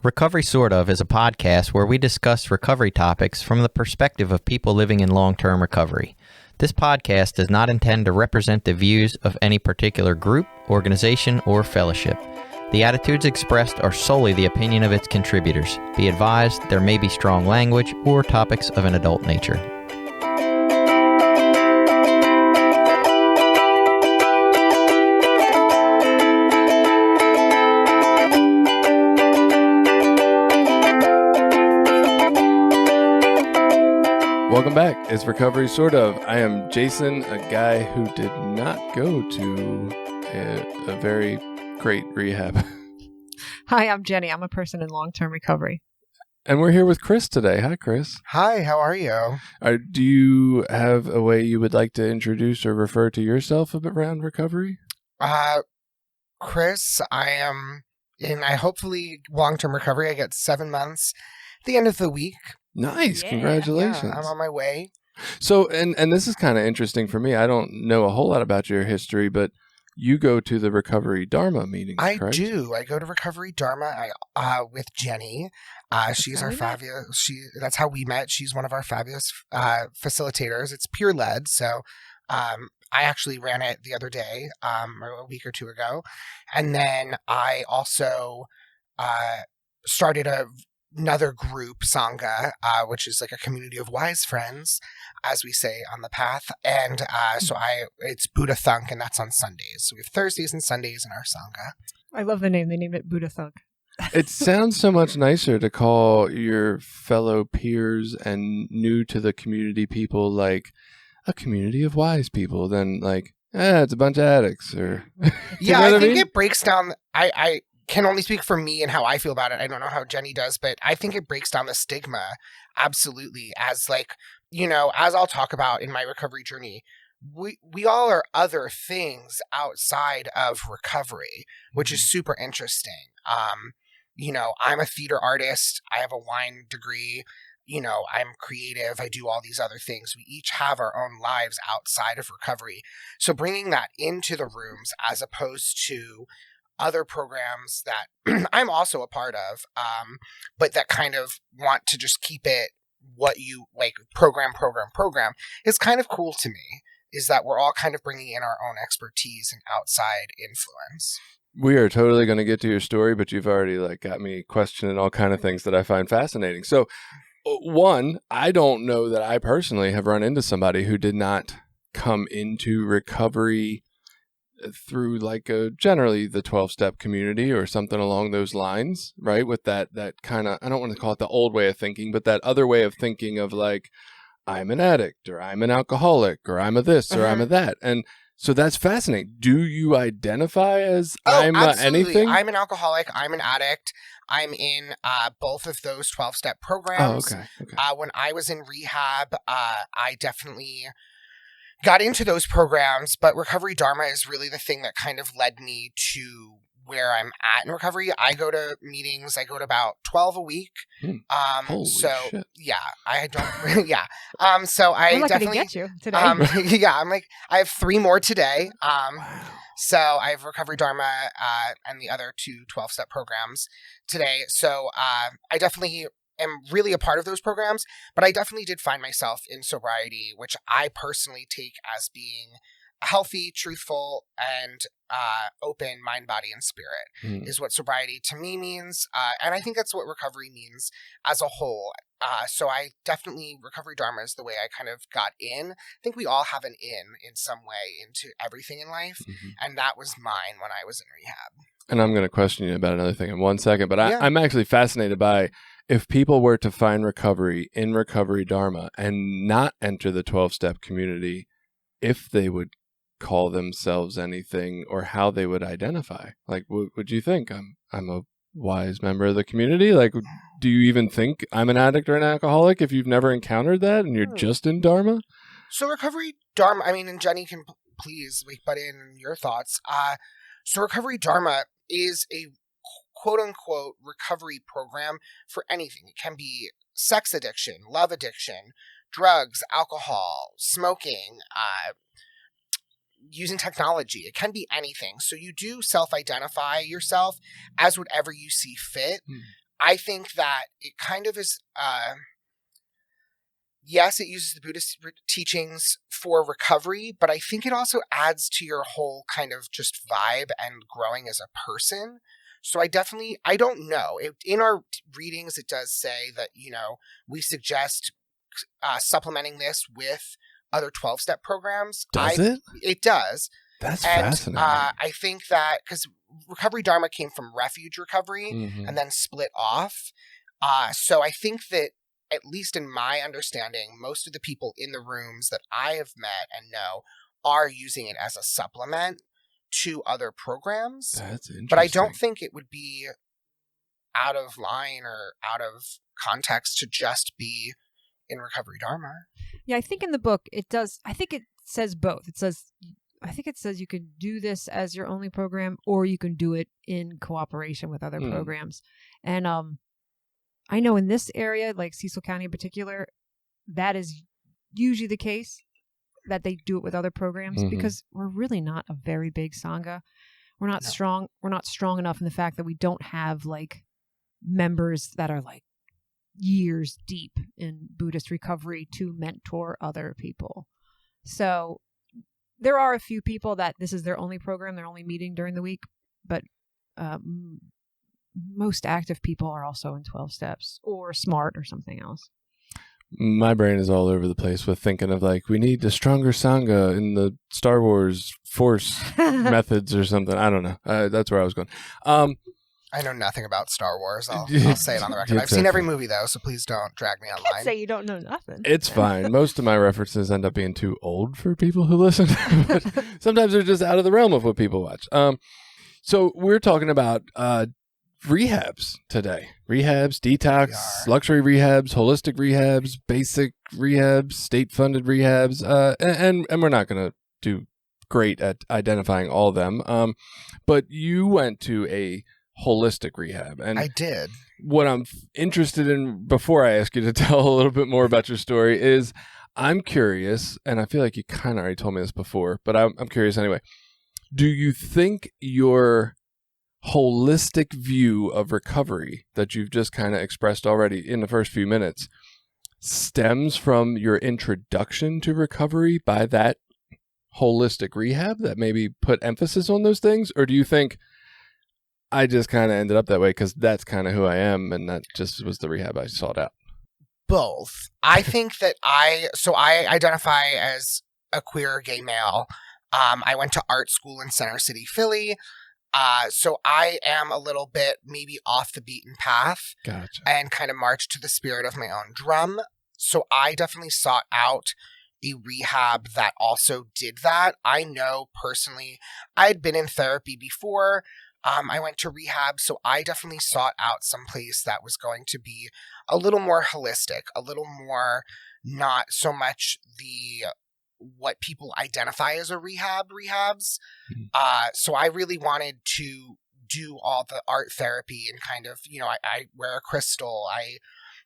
Recovery Sort Of is a podcast where we discuss recovery topics from the perspective of people living in long-term recovery. This podcast does not intend to represent the views of any particular group, organization, or fellowship. The attitudes expressed are solely the opinion of its contributors. Be advised, there may be strong language or topics of an adult nature. Welcome back. It's Recovery Sort Of. I am Jason, a guy who did not go to a very great rehab. Hi, I'm Jenny. I'm a person in long-term recovery. And we're here with Chris today. Hi, Chris. Hi, how are you? Do you have a way you would like to introduce or refer to yourself around recovery? Chris, I am in hopefully long-term recovery. I get 7 months at the end of the week. Nice. Yeah. Congratulations. Yeah, I'm on my way. So, and this is kind of interesting for me. I don't know a whole lot about your history, but you go to the Recovery Dharma meetings, correct? I do. I go to Recovery Dharma with Jenny. She's our fabulous. That's how we met. She's one of our fabulous facilitators. It's peer-led, so I actually ran it the other day, a week or two ago. And then I also started another group, Sangha, which is like a community of wise friends, as we say on the path. And it's Buddha Thunk, and that's on Sundays. So we have Thursdays and Sundays in our Sangha. I love the name. They named it Buddha Thunk. It sounds so much nicer to call your fellow peers and new to the community people like a community of wise people than like, it's a bunch of addicts. Or yeah, I think it breaks down. I can only speak for me and how I feel about it. I don't know how Jenny does, but I think it breaks down the stigma absolutely as as I'll talk about in my recovery journey, we all are other things outside of recovery, which is super interesting. I'm a theater artist. I have a wine degree. I'm creative. I do all these other things. We each have our own lives outside of recovery. So bringing that into the rooms as opposed to other programs that I'm also a part of, but that kind of want to just keep it what you like, program is kind of cool to me, is that we're all kind of bringing in our own expertise and outside influence. We are totally going to get to your story, but you've already got me questioning all kind of things that I find fascinating. So one, I don't know that I personally have run into somebody who did not come into recovery through generally the 12-step community or something along those lines, right? With that kind of, I don't want to call it the old way of thinking, but that other way of thinking of I'm an addict or I'm an alcoholic or I'm a this or I'm a that. And so that's fascinating. Do you identify as anything? I'm an alcoholic. I'm an addict. I'm in both of those 12-step programs. Oh, okay. When I was in rehab, I definitely got into those programs, but Recovery Dharma is really the thing that kind of led me to where I'm at in recovery. I go to meetings. I go to about 12 a week. Holy shit. Yeah, I don't. Yeah. So I definitely get you today. yeah, I have 3 more today. So I have Recovery Dharma and the other 2 12-step programs today. So I definitely am really a part of those programs, but I definitely did find myself in sobriety, which I personally take as being healthy, truthful, and open mind, body, and spirit is what sobriety to me means. And I think that's what recovery means as a whole. So I definitely, Recovery Dharma is the way I kind of got in. I think we all have an in some way into everything in life. And that was mine when I was in rehab. And I'm going to question you about another thing in 1 second, but I'm actually fascinated by if people were to find recovery in Recovery Dharma and not enter the 12-step community, if they would call themselves anything or how they would identify. Would you think I'm a wise member of the community? Do you even think I'm an addict or an alcoholic if you've never encountered that and you're just in Dharma? So Recovery Dharma, and Jenny can please butt in your thoughts. So Recovery Dharma is a quote-unquote recovery program for anything. It can be sex addiction, love addiction, drugs, alcohol, smoking, using technology. It can be anything. So you do self-identify yourself as whatever you see fit. I think that it kind of is, yes, it uses the Buddhist teachings for recovery, but I think it also adds to your whole kind of just vibe and growing as a person. So I don't know. In our readings, it does say that, we suggest supplementing this with other 12-step programs. Does it? It does. That's And fascinating. I think that because Recovery Dharma came from Refuge Recovery and then split off. So I think that, at least in my understanding, most of the people in the rooms that I have met and know are using it as a supplement to other programs. That's interesting. But I don't think it would be out of line or out of context to just be in Recovery Dharma. Yeah, I think in the book it does. I think it says both. I think it says you can do this as your only program, or you can do it in cooperation with other programs. And I know in this area, like Cecil County in particular, that is usually the case, that they do it with other programs because we're really not a very big Sangha. We're not strong. We're not strong enough in the fact that we don't have like members that are like years deep in Buddhist recovery to mentor other people. So there are a few people that this is their only program, their only meeting during the week, but most active people are also in 12 steps or SMART or something else. My brain is all over the place with thinking of like, we need a stronger Sangha in the Star Wars Force methods or something. I don't know. That's where I was going. I know nothing about Star Wars. I'll say it on the record. I've seen every movie, though, so please don't drag me online. Can't say you don't know nothing. It's fine. Most of my references end up being too old for people who listen. But sometimes they're just out of the realm of what people watch. So we're talking about rehabs today. Rehabs, detox, luxury rehabs, holistic rehabs, basic rehabs, state-funded rehabs, and we're not going to do great at identifying all of them. But you went to a holistic rehab, and I did. What I'm interested in, before I ask you to tell a little bit more about your story, is I'm curious, and I feel like you kind of already told me this before, but I'm curious anyway. Do you think your holistic view of recovery that you've just kind of expressed already in the first few minutes stems from your introduction to recovery by that holistic rehab that maybe put emphasis on those things? Or do you think I just kind of ended up that way because that's kind of who I am and that just was the rehab I sought out? Both. I think that I identify as a queer gay male. I went to art school in Center City, Philly. So I am a little bit maybe off the beaten path. Gotcha. And kind of march to the spirit of my own drum. So I definitely sought out a rehab that also did that. I know personally, I had been in therapy before. I went to rehab, so I definitely sought out some place that was going to be a little more holistic, a little more not so much what people identify as a rehabs. So I really wanted to do all the art therapy and kind of, I wear a crystal. I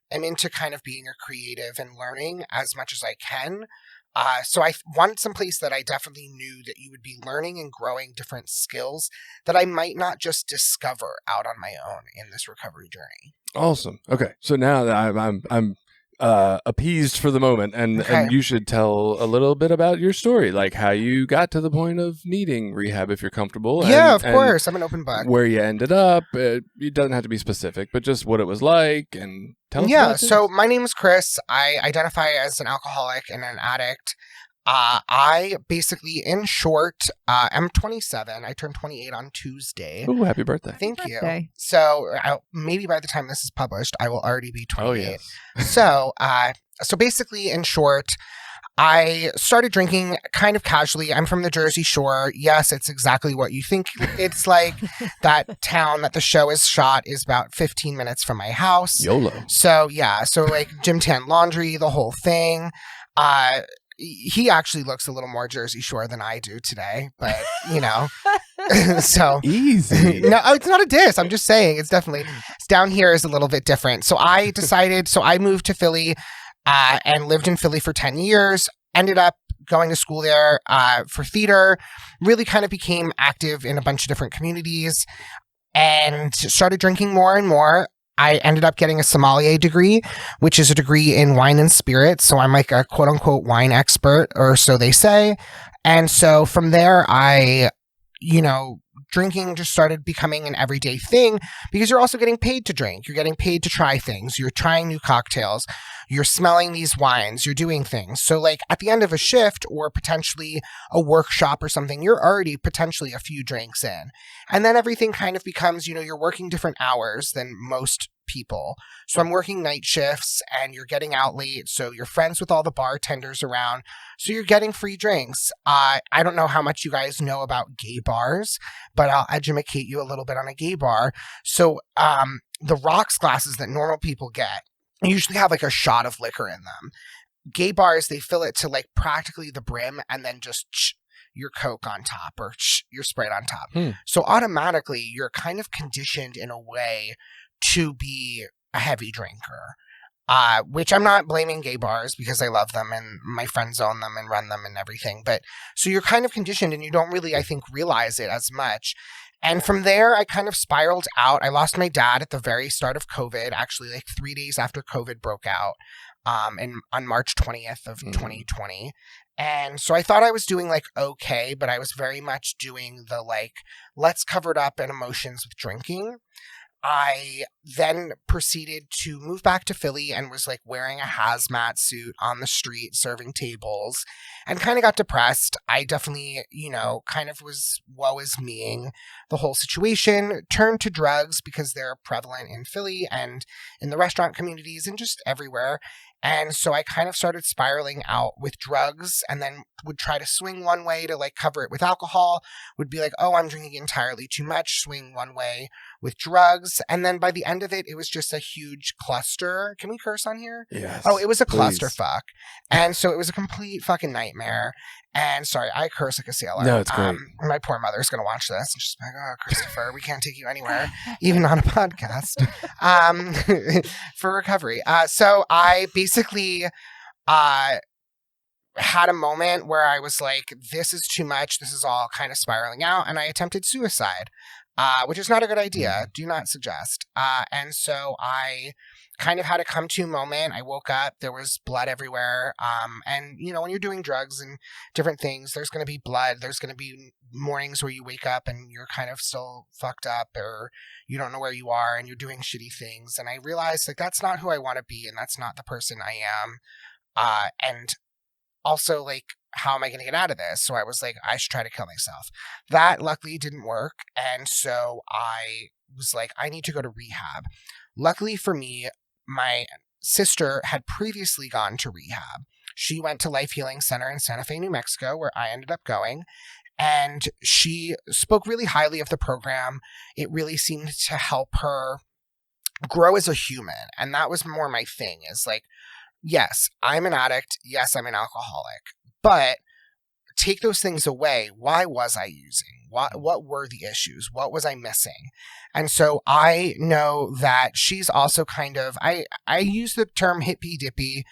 am into kind of being a creative and learning as much as I can. So I wanted some place that I definitely knew that you would be learning and growing different skills that I might not just discover out on my own in this recovery journey. Awesome. Okay. So now that I'm appeased for the moment, and you should tell a little bit about your story, like how you got to the point of needing rehab, if you're comfortable. Yeah, of course. I'm an open book. Where you ended up. It doesn't have to be specific, but just what it was like, and tell us about it. So my name is Chris. I identify as an alcoholic and an addict. I basically, in short, am 27. I turned 28 on Tuesday. Oh, happy birthday. Thank you. So maybe by the time this is published, I will already be 28. Oh, yes. So basically, in short, I started drinking kind of casually. I'm from the Jersey Shore. Yes, it's exactly what you think. It's like that town that the show is shot is about 15 minutes from my house. YOLO. So, yeah. So like Jim Tan Laundry, the whole thing. He actually looks a little more Jersey Shore than I do today, but so easy. No, it's not a diss. I'm just saying it's down here is a little bit different. So I moved to Philly, and lived in Philly for 10 years, ended up going to school there, for theater, really kind of became active in a bunch of different communities and started drinking more and more. I ended up getting a sommelier degree, which is a degree in wine and spirits. So I'm like a quote unquote wine expert, or so they say. And so from there, drinking just started becoming an everyday thing because you're also getting paid to drink. You're getting paid to try things. You're trying new cocktails. You're smelling these wines. You're doing things. So like at the end of a shift or potentially a workshop or something, you're already potentially a few drinks in. And then everything kind of becomes, you're working different hours than most people. So I'm working night shifts and you're getting out late. So you're friends with all the bartenders around. So you're getting free drinks. I don't know how much you guys know about gay bars, but I'll educate you a little bit on a gay bar. So the rocks glasses that normal people get usually have like a shot of liquor in them. Gay bars, they fill it to like practically the brim and then just your Coke on top or your Sprite on top. So automatically you're kind of conditioned in a way to be a heavy drinker, which I'm not blaming gay bars because I love them and my friends own them and run them and everything. But so you're kind of conditioned and you don't really, I think, realize it as much. And from there, I kind of spiraled out. I lost my dad at the very start of COVID, actually like 3 days after COVID broke out, on March 20th of 2020. And so I thought I was doing like okay, but I was very much doing the like, let's cover it up in emotions with drinking. I then proceeded to move back to Philly and was like wearing a hazmat suit on the street, serving tables, and kind of got depressed. I definitely, kind of was woe is meing the whole situation, turned to drugs because they're prevalent in Philly and in the restaurant communities and just everywhere. And so I kind of started spiraling out with drugs and then would try to swing one way to like cover it with alcohol, would be like, oh, I'm drinking entirely too much, swing one way with drugs. And then by the end of it, it was just a huge cluster. Can we curse on here? Yes. Oh, it was a please. clusterfuck. And so it was a complete fucking nightmare. And sorry, I curse like a sailor. No, it's great. My poor mother's going to watch this and she's like, oh, Christopher, we can't take you anywhere, even on a podcast, for recovery. So I basically had a moment where I was like, this is too much. This is all kind of spiraling out. And I attempted suicide, which is not a good idea. Do not suggest. And so I kind of had a come to moment. I woke up, there was blood everywhere. And when you're doing drugs and different things, there's going to be blood. There's going to be mornings where you wake up and you're kind of still fucked up or you don't know where you are and you're doing shitty things. And I realized like, that's not who I want to be. And that's not the person I am. And also like, how am I going to get out of this? So I was like, I should try to kill myself. That luckily didn't work. And so I was like, I need to go to rehab. Luckily for me, my sister had previously gone to rehab. She went to Life Healing Center in Santa Fe, New Mexico, where I ended up going. And she spoke really highly of the program. It really seemed to help her grow as a human. And that was more my thing, is like, yes, I'm an addict. Yes, I'm an alcoholic. But take those things away. Why was I using? What were the issues? What was I missing? And so I know that she's also kind of, I use the term hippy dippy.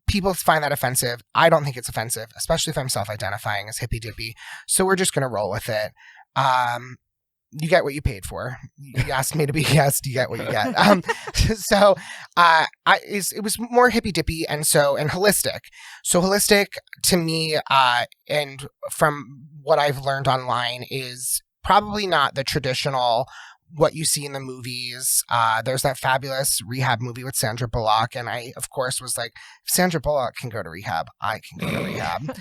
People find that offensive. I don't think it's offensive, especially if I'm self-identifying as hippy dippy. So we're just going to roll with it. You get what you paid for. You asked me to be a guest. You get what you get. So it was more hippy dippy and holistic. So holistic to me, and from what I've learned online, is probably not the traditional what you see in the movies. There's that fabulous Rehab movie with Sandra Bullock, and I, of course, was like, if Sandra Bullock can go to rehab, I can go to rehab.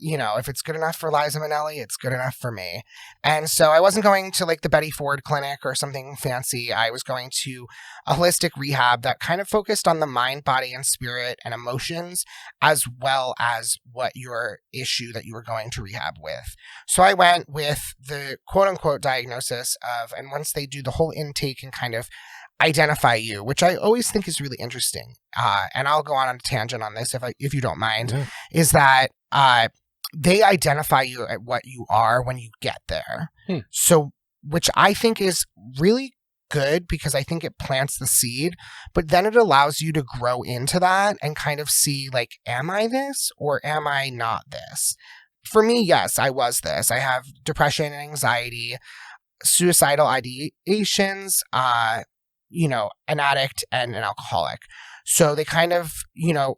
If it's good enough for Liza Minnelli, it's good enough for me. And so I wasn't going to like the Betty Ford clinic or something fancy. I was going to a holistic rehab that kind of focused on the mind, body, and spirit and emotions, as well as what your issue that you were going to rehab with. So I went with the quote unquote diagnosis of, and once they do the whole intake and kind of identify you, which I always think is really interesting. And I'll go on a tangent on this if you don't mind, is that, they identify you at what you are when you get there. So, which I think is really good because I think it plants the seed, but then it allows you to grow into that and kind of see like, am I this or am I not this? For me, yes, I was this. I have depression and anxiety. suicidal ideations, an addict and an alcoholic. So they kind of,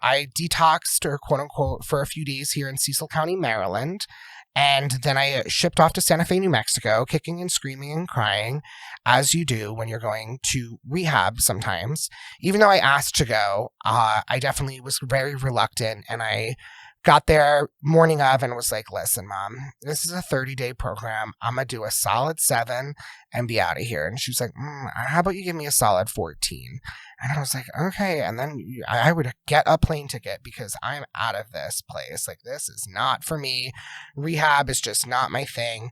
I detoxed, or quote unquote, for a few days here in Cecil County, Maryland. And then I shipped off to Santa Fe, New Mexico, kicking and screaming and crying, as you do when you're going to rehab sometimes. Even though I asked to go, I definitely was very reluctant. And I got there morning of and was like, listen, Mom, this is a 30-day program. I'm going to do a solid 7 and be out of here. And she was like, how about you give me a solid 14? And I was like, okay. And then I would get a plane ticket because I'm out of this place. Like, this is not for me. Rehab is just not my thing.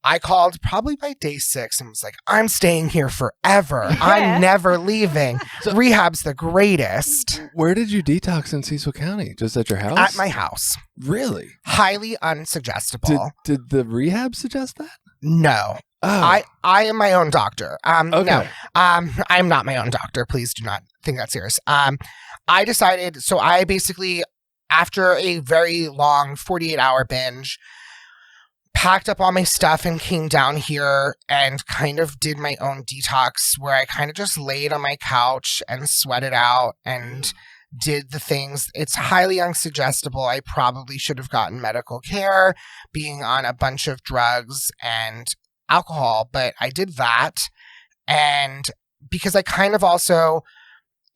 I called probably by day 6 and was like, I'm staying here forever. Yeah. I'm never leaving. Rehab's the greatest. Where did you detox in Cecil County? Just at your house? At my house. Really? Highly unsuggestible. Did the rehab suggest that? No. Oh. I am my own doctor. Okay. No. I'm not my own doctor. Please do not think that's serious. I decided, so I basically, after a very long 48-hour binge, packed up all my stuff and came down here and kind of did my own detox, where I kind of just laid on my couch and sweated out and did the things. It's highly unsuggestible. I probably should have gotten medical care, being on a bunch of drugs and alcohol, but I did that. And because I kind of also,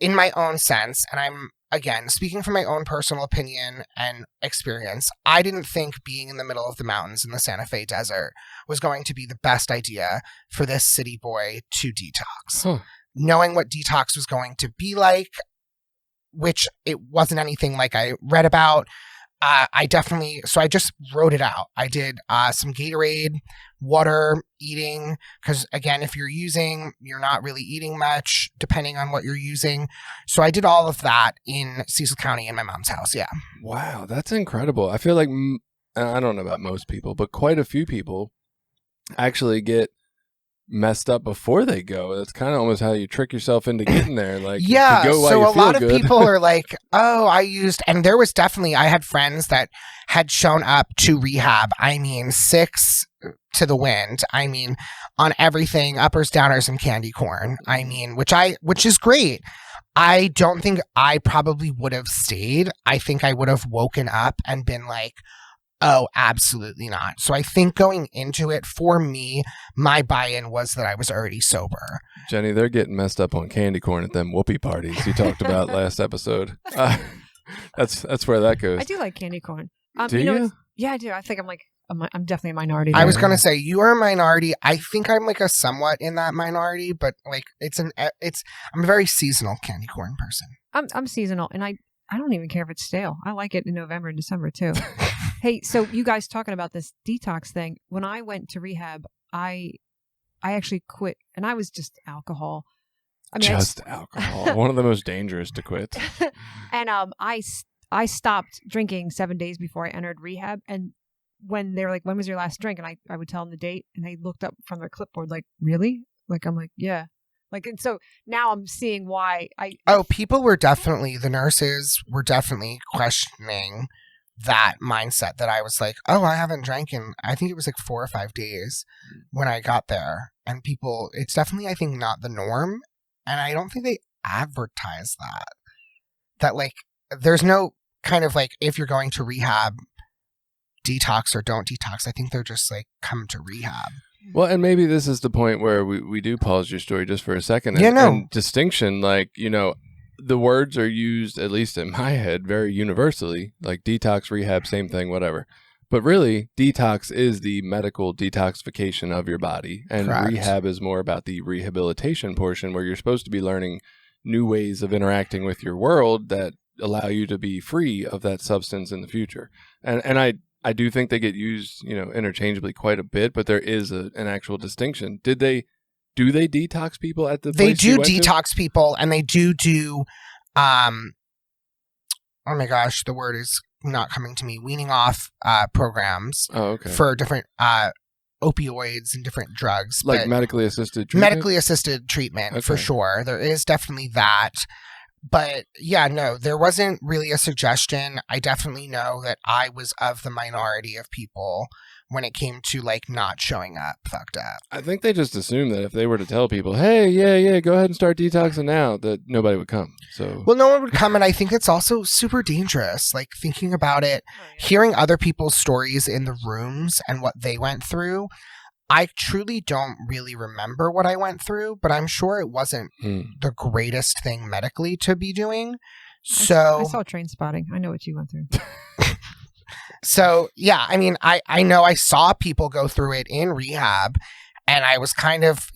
in my own sense, and I'm again speaking from my own personal opinion and experience, I didn't think being in the middle of the mountains in the Santa Fe desert was going to be the best idea for this city boy to detox. Knowing what detox was going to be like, which it wasn't anything like I read about, I just wrote it out. I did some Gatorade, water, eating, because again, if you're not really eating much, depending on what you're using. So I did all of that in Cecil County in my mom's house. Yeah. Wow, that's incredible. I feel like, I don't know about most people, but quite a few people actually get messed up before they go. That's kind of almost how you trick yourself into getting there. Like, yeah, go while so you a feel lot of good. people are like, oh, and there was definitely, I had friends that had shown up to rehab, 6 to the wind, on everything, uppers, downers, and candy corn, which is great. I don't think I probably would have stayed. I think I would have woken up and been like, oh, absolutely not. So I think going into it, for me, my buy-in was that I was already sober. Jenny, they're getting messed up on candy corn at them whoopee parties you talked about last episode. That's where that goes. I do like candy corn. Do you? Yeah, I do. I think I'm definitely a minority there. I was going to say, you are a minority. I think I'm like a somewhat in that minority, but like I'm a very seasonal candy corn person. I'm seasonal, and I don't even care if it's stale. I like it in November and December too. Hey, so you guys talking about this detox thing. When I went to rehab, I actually quit, and I was just alcohol. Alcohol. One of the most dangerous to quit. And I stopped drinking 7 days before I entered rehab. And when they were like, when was your last drink? And I would tell them the date, and they looked up from their clipboard like, really? Like, I'm like, yeah. Like, and so now I'm seeing why the nurses were definitely questioning that mindset that I was like, oh, I haven't drank in, I think it was like 4 or 5 days when I got there. And people, it's definitely, I think, not the norm. And I don't think they advertise that like, there's no kind of like, if you're going to rehab, detox or don't detox. I think they're just like, come to rehab. Well, and maybe this is the point where we do pause your story just for a second. And distinction, like, the words are used, at least in my head, very universally, like detox, rehab, same thing, whatever. But really, detox is the medical detoxification of your body. And Correct. Rehab is more about the rehabilitation portion, where you're supposed to be learning new ways of interacting with your world that allow you to be free of that substance in the future. And I do think they get used, interchangeably quite a bit, but there is an actual distinction. Do they detox people at the They place you do went detox people, and they do oh my gosh, the word is not coming to me, weaning off programs for different opioids and different drugs. Like medically assisted treatment? Medically assisted treatment, for sure. There is definitely that. But yeah, no, there wasn't really a suggestion. I definitely know that I was of the minority of people when it came to like not showing up fucked up. I think they just assumed that if they were to tell people, hey, yeah, go ahead and start detoxing now, that nobody would come. So Well, no one would come, and I think it's also super dangerous. Like thinking about it, hearing other people's stories in the rooms and what they went through. I truly don't really remember what I went through, but I'm sure it wasn't the greatest thing medically to be doing. So I saw Train Spotting. I know what you went through. So, yeah, I mean, I know I saw people go through it in rehab, and I was kind of,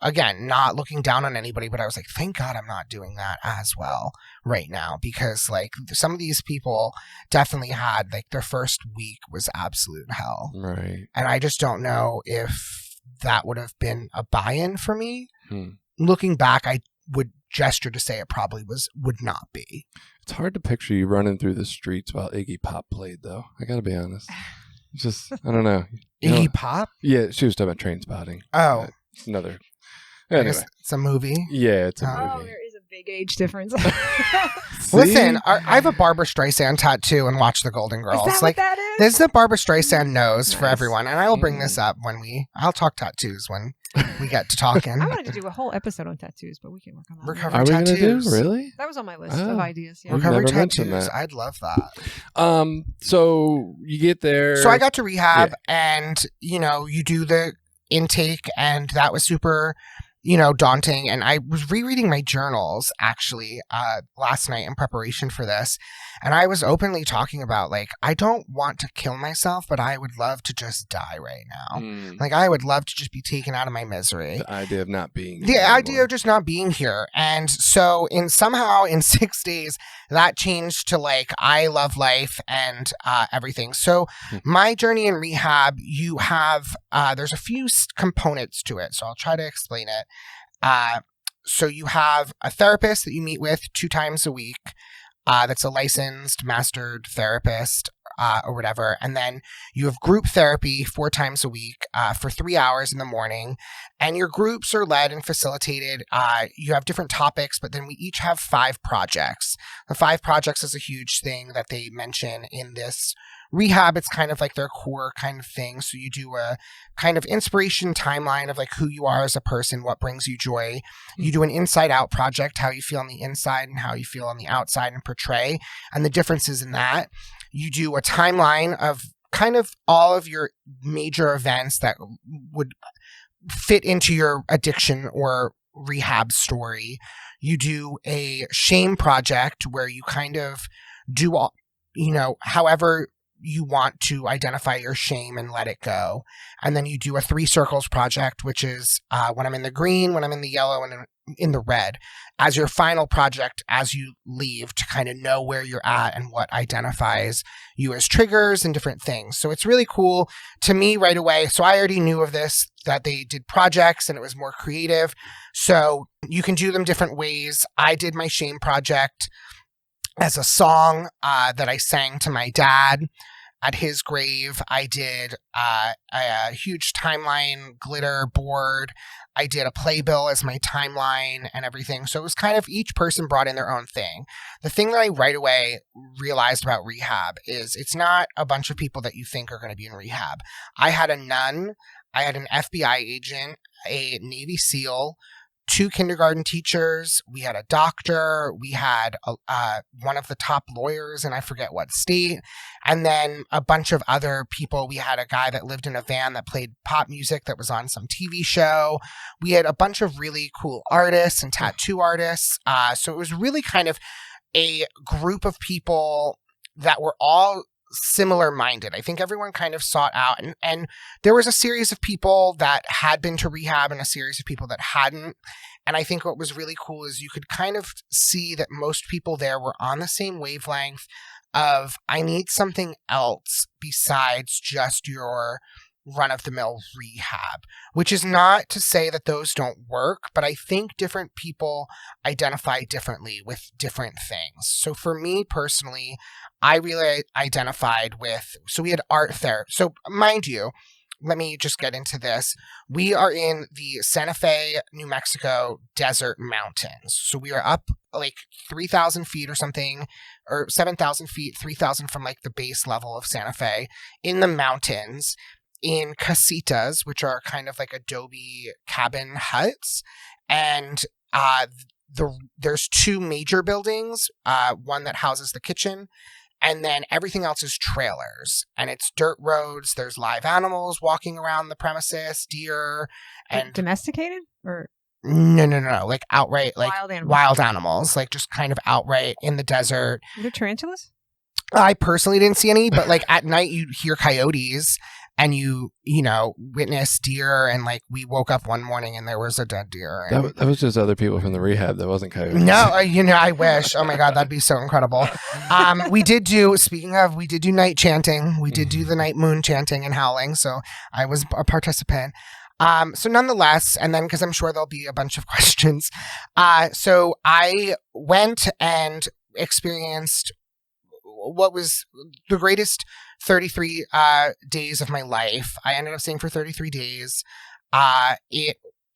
again, not looking down on anybody, but I was like, thank God I'm not doing that as well right now, because like some of these people definitely had like their first week was absolute hell. right. And I just don't know if that would have been a buy-in for me. Looking back, I would gesture to say it probably would not be. It's hard to picture you running through the streets while Iggy Pop played, though. I gotta be honest. Just, I don't know. Iggy Pop? Yeah, she was talking about Train Spotting. Oh. It's another. I Anyway. guess it's a movie. Yeah, it's a Oh, movie. there is a big age difference. Listen, I have a Barbara Streisand tattoo and watch the Golden Girls. Is that Like, what that is? this is the Barbara Streisand nose for Nice. everyone, and I will bring this up when I'll talk tattoos when we get to talking. I wanted to do a whole episode on tattoos, but we can work on that. Recover Are we going to do? tattoos. Really? That was on my list Oh. of ideas. Yeah. We've Recovery never mentioned tattoos. that. I'd love that. So you get there. So I got to rehab, and you do the intake, and that was super, daunting. And I was rereading my journals actually last night in preparation for this, and I was openly talking about like I don't want to kill myself, but I would love to just die right now. Like I would love to just be taken out of my misery. The idea of not being The here idea anymore. of just not being here. And so somehow in 6 days, that changed to like, I love life and everything. So my journey in rehab, you have, there's a few components to it. So I'll try to explain it. So you have a therapist that you meet with 2 times a week. That's a licensed, mastered therapist. Or whatever. And then you have group therapy 4 times a week for 3 hours in the morning. And your groups are led and facilitated. You have different topics, but then we each have 5 projects. The 5 projects is a huge thing that they mention in this rehab. It's kind of like their core kind of thing. So you do a kind of inspiration timeline of like who you are as a person, what brings you joy. You do an inside out project, how you feel on the inside and how you feel on the outside, and portray, and the differences in that. You do a timeline of kind of all of your major events that would fit into your addiction or rehab story. You do a shame project where you kind of do all, however you want to identify your shame and let it go. And then you do a 3 circles project, which is when I'm in the green, when I'm in the yellow, and in the red, as your final project as you leave, to kind of know where you're at and what identifies you as triggers and different things. So it's really cool to me right away. So I already knew of this, that they did projects and it was more creative. So you can do them different ways. I did my shame project as a song that I sang to my dad at his grave. I did a huge timeline glitter board. I did a playbill as my timeline and everything. So it was kind of each person brought in their own thing. The thing that I right away realized about rehab is it's not a bunch of people that you think are going to be in rehab. I had a nun, I had an FBI agent, a Navy SEAL, 2 kindergarten teachers, we had a doctor, we had one of the top lawyers in I forget what state, and then a bunch of other people. We had a guy that lived in a van that played pop music that was on some TV show. We had a bunch of really cool artists and tattoo artists. So it was really kind of a group of people that were all similar minded. I think everyone kind of sought out, and there was a series of people that had been to rehab and a series of people that hadn't. And I think what was really cool is you could kind of see that most people there were on the same wavelength of, I need something else besides just your run-of-the-mill rehab, which is not to say that those don't work, but I think different people identify differently with different things. So for me personally, I really identified with, so we had art therapy. So mind you, let me just get into this. We are in the Santa Fe, New Mexico desert mountains. So we are up like 3,000 feet or something, or 7,000 feet, 3,000 from like the base level of Santa Fe in the mountains. in casitas, which are kind of like adobe cabin huts. And there's 2 major buildings, one that houses the kitchen, and then everything else is trailers. And it's dirt roads. There's live animals walking around the premises, deer. And Like domesticated or no, like outright, like wild animals. like just kind of outright in the desert. Are there tarantulas? I personally didn't see any, but like at night you hear coyotes and you witness deer. And like we woke up one morning and there was a dead deer. And That was just other people from the rehab. That wasn't coyotes. no, I wish. Oh my God, that'd be so incredible. We did do night chanting. We did do the night moon chanting and howling. So I was a participant. So nonetheless, and then because I'm sure there'll be a bunch of questions. So I went and experienced what was the greatest 33 days of my life. I ended up staying for 33 days.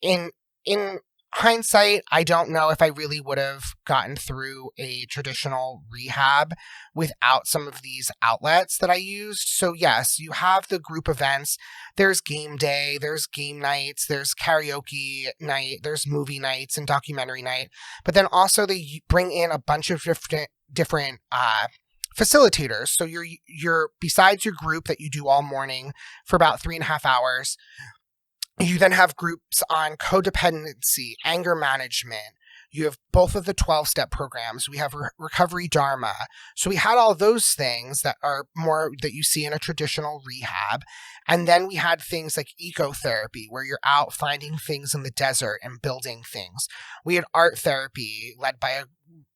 In hindsight, I don't know if I really would have gotten through a traditional rehab without some of these outlets that I used. So yes, you have the group events. There's game day, there's game nights, there's karaoke night, there's movie nights and documentary night. But then also they bring in a bunch of different facilitators. So you're besides your group that you do all morning for about 3.5 hours, you then have groups on codependency, anger management. You have both of the 12-step programs. We have recovery dharma. So we had all those things that are more that you see in a traditional rehab. And then we had things like ecotherapy, where you're out finding things in the desert and building things. We had art therapy led by an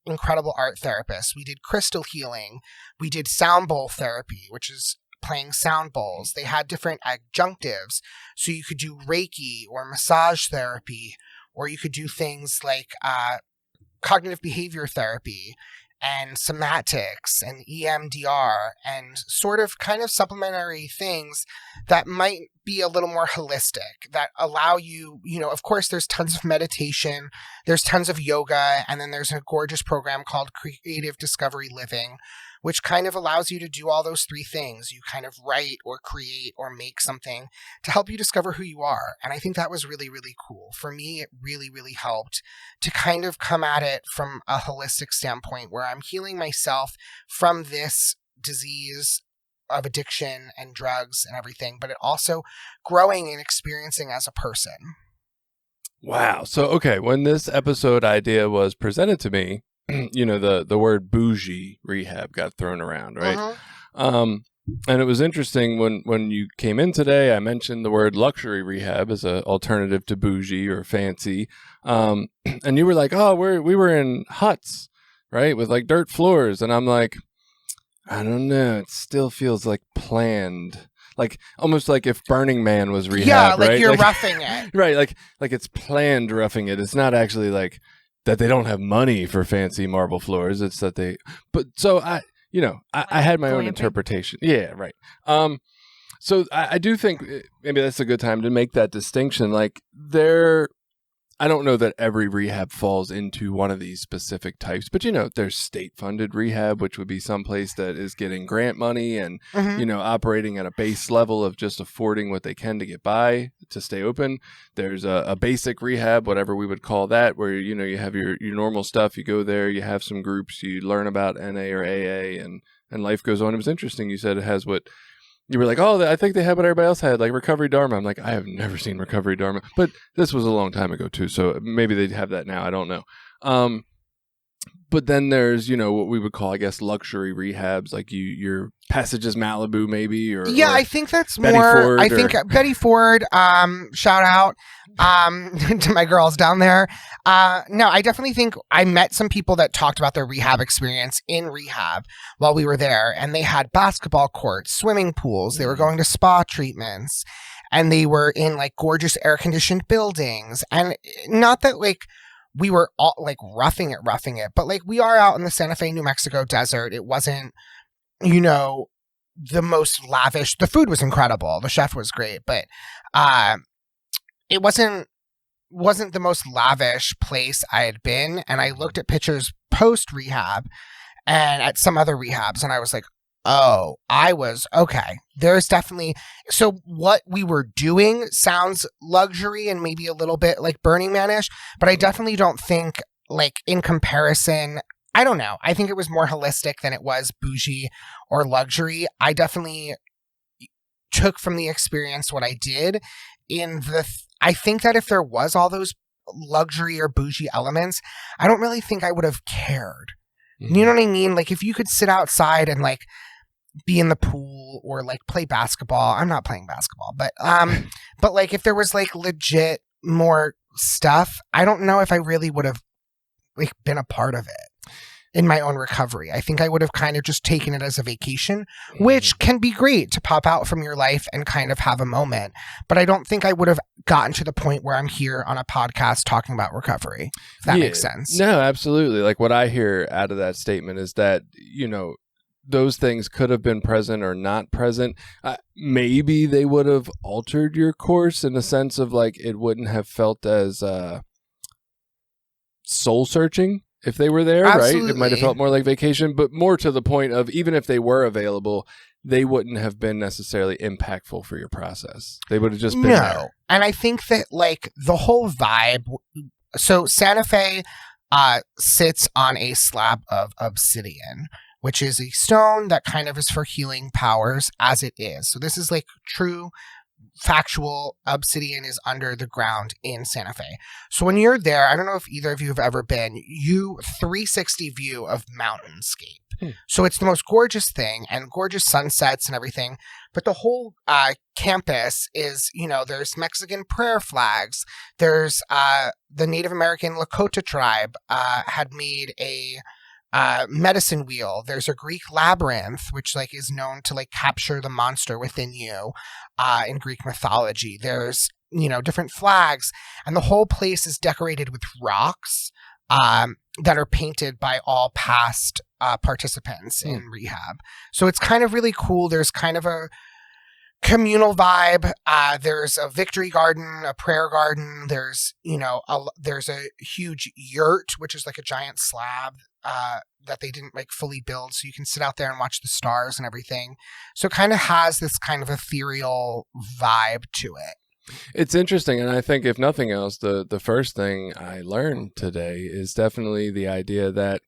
incredible art therapist. We did crystal healing. We did sound bowl therapy, which is playing sound bowls. They had different adjunctives. So you could do Reiki or massage therapy, or you could do things like cognitive behavior therapy and somatics and EMDR and sort of kind of supplementary things that might be a little more holistic, that allow you, of course, there's tons of meditation, there's tons of yoga, and then there's a gorgeous program called Creative Discovery Living, which kind of allows you to do all those 3 things. You kind of write or create or make something to help you discover who you are. And I think that was really, really cool. For me, it really, really helped to kind of come at it from a holistic standpoint where I'm healing myself from this disease of addiction and drugs and everything, but it also growing and experiencing as a person. Wow. So, okay, when this episode idea was presented to me, the word bougie rehab got thrown around, right? Uh-huh. And it was interesting when you came in today, I mentioned the word luxury rehab as an alternative to bougie or fancy. And you were like, oh, we were in huts, right? With like dirt floors. And I'm like, I don't know. It still feels like planned. Like almost like if Burning Man was rehab, yeah, like right? You're roughing it. Right. Like it's planned roughing it. It's not actually like that they don't have money for fancy marble floors. It's that I had my own interpretation. Yeah, right. So I do think maybe that's a good time to make that distinction. Like I don't know that every rehab falls into one of these specific types, but there's state-funded rehab, which would be someplace that is getting grant money and operating at a base level of just affording what they can to get by to stay open. There's a basic rehab, whatever we would call that, where you have your normal stuff. You go there, you have some groups, you learn about NA or AA, and life goes on. It was interesting. You said it has what. You were like, oh, I think they have what everybody else had, like Recovery Dharma. I'm like, I have never seen Recovery Dharma. But this was a long time ago, too, so maybe they have that now. I don't know. But then there's, what we would call, I guess, luxury rehabs, like your Passages Malibu, maybe. Or I think that's Betty more. Ford I think Betty Ford. Shout out to my girls down there. No, I definitely think I met some people that talked about their rehab experience in rehab while we were there, and they had basketball courts, swimming pools. They were going to spa treatments, and they were in like gorgeous air conditioned buildings. And not that like we were all like roughing it, but like we are out in the Santa Fe, New Mexico desert. It wasn't, the most lavish. The food was incredible. The chef was great, but it wasn't the most lavish place I had been. And I looked at pictures post rehab and at some other rehabs, and I was like, oh, I was okay. There's definitely, so what we were doing sounds luxury and maybe a little bit like Burning Man-ish, but I definitely don't think, like, in comparison, I don't know. I think it was more holistic than it was bougie or luxury. I definitely took from the experience what I did I think that if there was all those luxury or bougie elements, I don't really think I would have cared. Mm-hmm. You know what I mean? Like, if you could sit outside and like be in the pool or like play basketball. I'm not playing basketball, but like if there was like legit more stuff, I don't know if I really would have like been a part of it in my own recovery. I think I would have kind of just taken it as a vacation, which can be great to pop out from your life and kind of have a moment. But I don't think I would have gotten to the point where I'm here on a podcast talking about recovery. If that makes sense. No, absolutely. Like what I hear out of that statement is that, you know, those things could have been present or not present. Maybe they would have altered your course in the sense of like it wouldn't have felt as soul searching if they were there, Absolutely. right? It might have felt more like vacation, but more to the point of even if they were available, they wouldn't have been necessarily impactful for your process. They would have just been there. And I think that like the whole vibe, so Santa Fe sits on a slab of obsidian, which is a stone that kind of is for healing powers as it is. So this is like true factual obsidian is under the ground in Santa Fe. So when you're there, I don't know if either of you have ever been, you 360 view of mountainscape. So it's the most gorgeous thing and gorgeous sunsets and everything. But the whole campus is, you know, there's Mexican prayer flags. There's the Native American Lakota tribe had made a medicine wheel. There's a Greek labyrinth, which like is known to like capture the monster within you in Greek mythology. There's, you know, different flags, and the whole place is decorated with rocks that are painted by all past participants in rehab. So it's kind of really cool. There's kind of a communal vibe. There's a victory garden, a prayer garden. There's, you know, there's a huge yurt, which is like a giant slab that they didn't like fully build, so you can sit out there and watch the stars and everything. So it kind of has this kind of ethereal vibe to it. It's interesting, and I think if nothing else, the first thing I learned today is definitely the idea that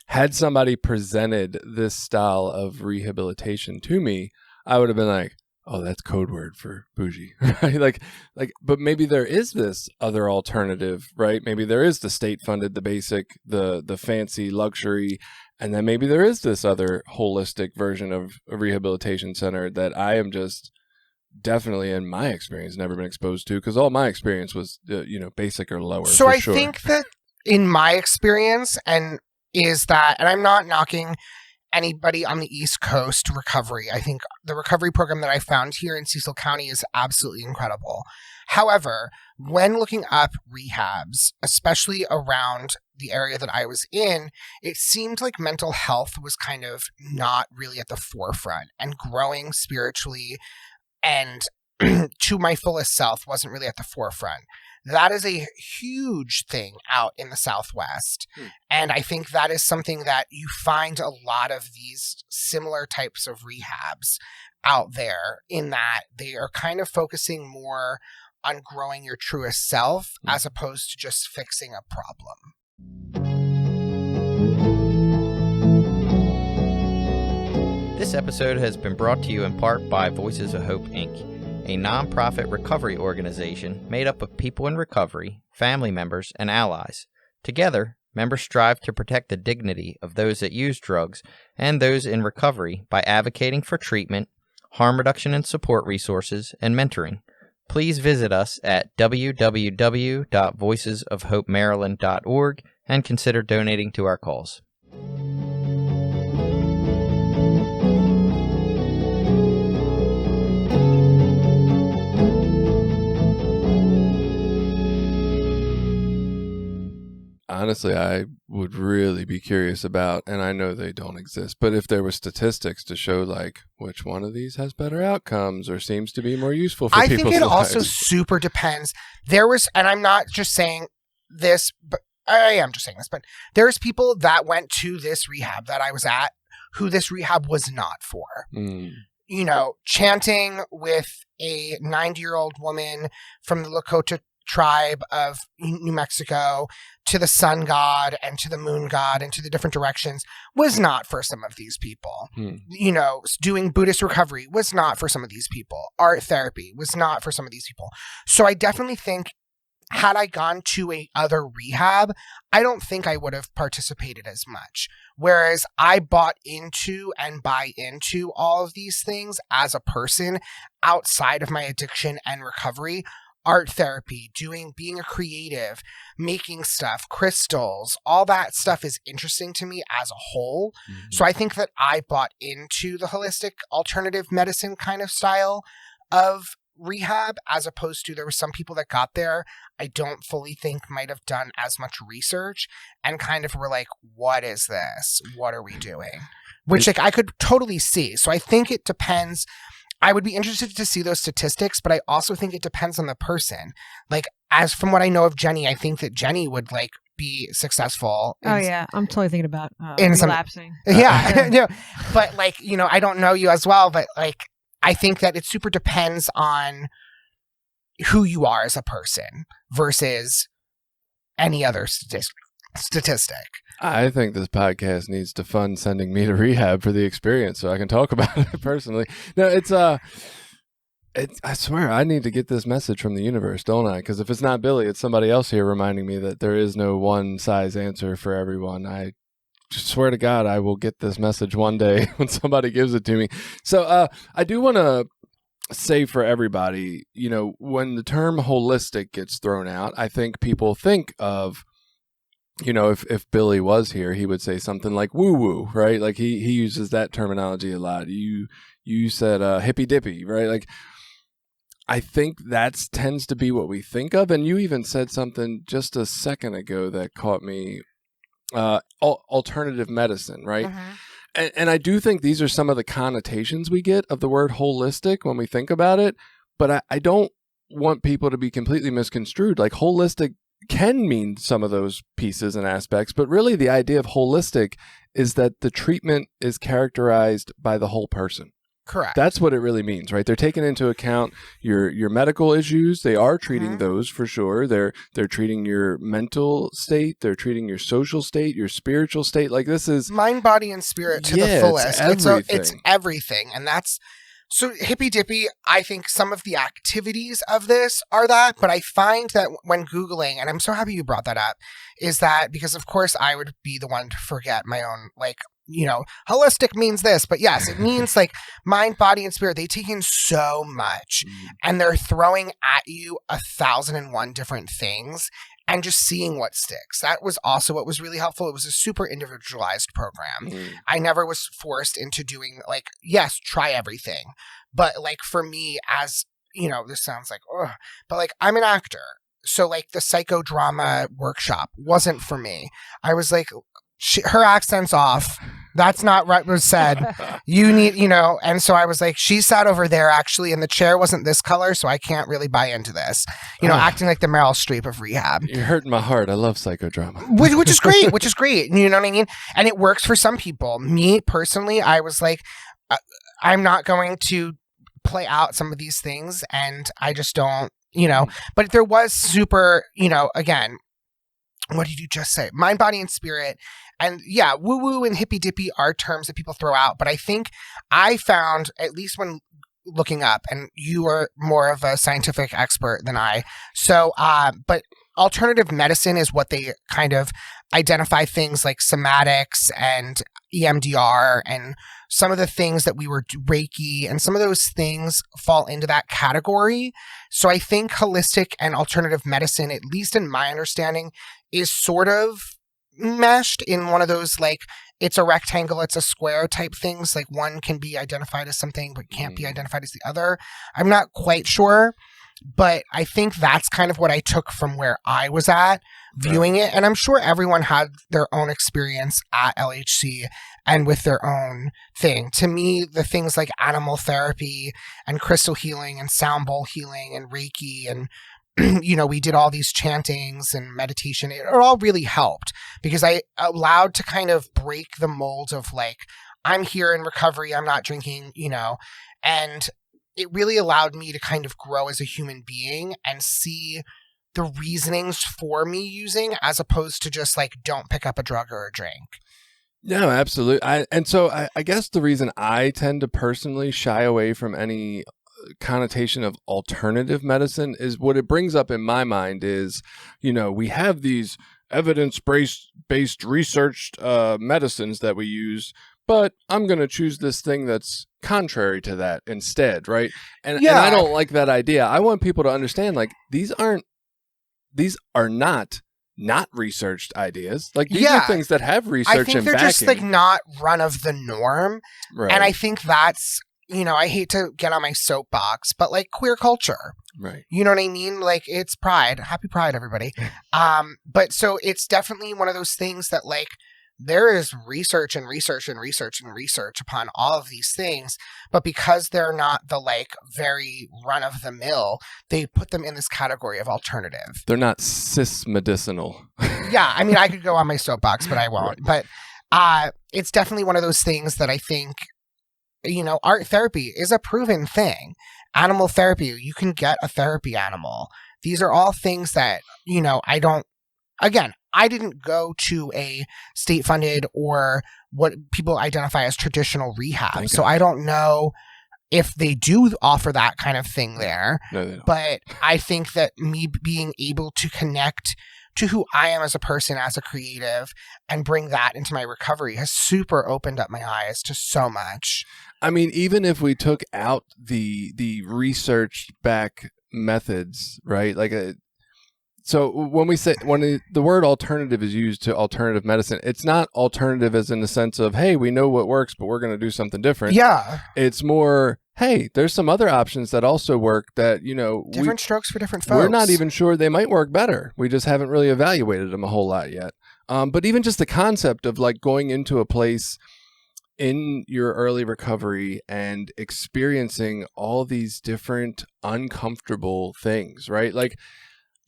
had somebody presented this style of rehabilitation to me, I would have been like, oh, that's code word for bougie, right? Like, but maybe there is this other alternative, right? Maybe there is the state-funded, the basic, the fancy luxury, and then maybe there is this other holistic version of a rehabilitation center that I am just definitely, in my experience, never been exposed to, because all my experience was, you know, basic or lower. So I think that in my experience, and I'm not knocking anybody on the East Coast recovery. I think the recovery program that I found here in Cecil County is absolutely incredible. However, when looking up rehabs, especially around the area that I was in, it seemed like mental health was kind of not really at the forefront, and growing spiritually and to my fullest self wasn't really at the forefront. That is a huge thing out in the Southwest. And I think that is something that you find a lot of these similar types of rehabs out there, in that they are kind of focusing more on growing your truest self as opposed to just fixing a problem. This episode has been brought to you in part by Voices of Hope, Inc., a nonprofit recovery organization made up of people in recovery, family members, and allies. Together, members strive to protect the dignity of those that use drugs and those in recovery by advocating for treatment, harm reduction and support resources, and mentoring. Please visit us at www.voicesofhopemaryland.org and consider donating to our cause. Honestly, I would really be curious about, and I know they don't exist, but if there were statistics to show like which one of these has better outcomes or seems to be more useful for people's lives. I think it also super depends. There was, and I'm not just saying this, but I am just saying this, but there's people that went to this rehab that I was at who this rehab was not for. Mm. You know, chanting with a 90-year-old woman from the Lakota tribe of New Mexico to the sun god and to the moon god and to the different directions was not for some of these people. You know, doing Buddhist recovery was not for some of these people. Art therapy was not for some of these people. So I definitely think had I gone to a other rehab, I don't think I would have participated as much. Whereas I bought into and buy into all of these things as a person outside of my addiction and recovery. Art therapy, being a creative, making stuff, crystals, all that stuff is interesting to me as a whole. So I think that I bought into the holistic alternative medicine kind of style of rehab, as opposed to there were some people that got there I don't fully think might have done as much research and kind of were like, what is this? What are we doing? Which like I could totally see. So I think it depends. I would be interested to see those statistics, but I also think it depends on the person. Like, as from what I know of Jenny, I think that Jenny would like be successful. Oh yeah, I'm totally thinking about in relapsing. Yeah, yeah. But like, you know, I don't know you as well, but like, I think that it super depends on who you are as a person versus any other statistic. I think this podcast needs to fund sending me to rehab for the experience so I can talk about it personally. No, I swear I need to get this message from the universe, don't I? Because if it's not Billy, it's somebody else here reminding me that there is no one size answer for everyone. I swear to God, I will get this message one day when somebody gives it to me. So I do want to say for everybody, you know, when the term holistic gets thrown out, I think people think of, you know, if Billy was here, he would say something like woo-woo, right? Like he uses that terminology a lot. You said hippy-dippy, right? Like, I think that tends to be what we think of. And you even said something just a second ago that caught me, alternative medicine, right? And I do think these are some of the connotations we get of the word holistic when we think about it. But I don't want people to be completely misconstrued. Like, holistic can mean some of those pieces and aspects, but really the idea of holistic is that the treatment is characterized by the whole person. Correct. That's what it really means, right? They're taking into account your medical issues. They are treating those for sure. They're treating your mental state. They're treating your social state, your spiritual state. Like, this is mind, body, and spirit to the fullest. It's everything. And that's so hippy dippy. I think some of the activities of this are that, but I find that when Googling, and I'm so happy you brought that up, is that because of course I would be the one to forget my own, like, you know, holistic means this, but yes, it means like mind, body, and spirit. They take in so much and they're throwing at you 1,001 different things and just seeing what sticks. That was also what was really helpful. It was a super individualized program. I never was forced into doing like, yes, try everything. But like for me, as you know, this sounds like, ugh, but like I'm an actor. So like the psychodrama workshop wasn't for me. I was like, her accent's off. That's not what was said. You need, you know, and so I was like, she sat over there actually, and the chair wasn't this color, so I can't really buy into this. You know, acting like the Meryl Streep of Rehab. You're hurting my heart. I love psychodrama. Which is great, which is great. You know what I mean? And it works for some people. Me, personally, I was like, I'm not going to play out some of these things, and I just don't, you know. But there was super, you know, again, what did you just say? Mind, body, and spirit. And yeah, woo-woo and hippy-dippy are terms that people throw out. But I think I found, at least when looking up, and you are more of a scientific expert than I. So, but alternative medicine is what they kind of identify things like somatics and EMDR and some of the things that we were Reiki, and some of those things fall into that category. So I think holistic and alternative medicine, at least in my understanding, is sort of meshed in one of those, like, it's a rectangle, it's a square type things. Like, one can be identified as something but can't be identified as the other. I'm not quite sure, but I think that's kind of what I took from where I was at viewing it. And I'm sure everyone had their own experience at LHC and with their own thing. To me, the things like animal therapy and crystal healing and sound bowl healing and Reiki and you know, we did all these chantings and meditation. It all really helped because I allowed to kind of break the mold of like, I'm here in recovery. I'm not drinking, and it really allowed me to kind of grow as a human being and see the reasonings for me using, as opposed to just like, don't pick up a drug or a drink. No, absolutely. I guess the reason I tend to personally shy away from any connotation of alternative medicine is what it brings up in my mind is, we have these evidence-based researched medicines that we use, but I'm going to choose this thing that's contrary to that instead, right? And I don't like that idea. I want people to understand, like, these are not researched ideas. Like, these are things that have research and backing. I think they're just like not run of the norm. Right. And I think that's, I hate to get on my soapbox, but like queer culture. Right. You know what I mean? Like, it's Pride. Happy Pride, everybody. But so it's definitely one of those things that like, there is research upon all of these things, but because they're not the like very run of the mill, they put them in this category of alternative. They're not cis medicinal. Yeah, I mean, I could go on my soapbox, but I won't. Right. But it's definitely one of those things that I think, art therapy is a proven thing. Animal therapy, you can get a therapy animal. These are all things that, I didn't go to a state-funded or what people identify as traditional rehab. So I don't know if they do offer that kind of thing there. No, they don't. But I think that me being able to connect to who I am as a person, as a creative, and bring that into my recovery has super opened up my eyes to so much. I mean, even if we took out the research back methods, right? Like so when the word alternative is used to alternative medicine, it's not alternative as in the sense of, hey, we know what works, but we're going to do something different. Yeah. It's more, hey, there's some other options that also work that, different strokes for different folks. We're not even sure they might work better. We just haven't really evaluated them a whole lot yet. But even just the concept of like going into a place in your early recovery and experiencing all these different uncomfortable things, right? Like,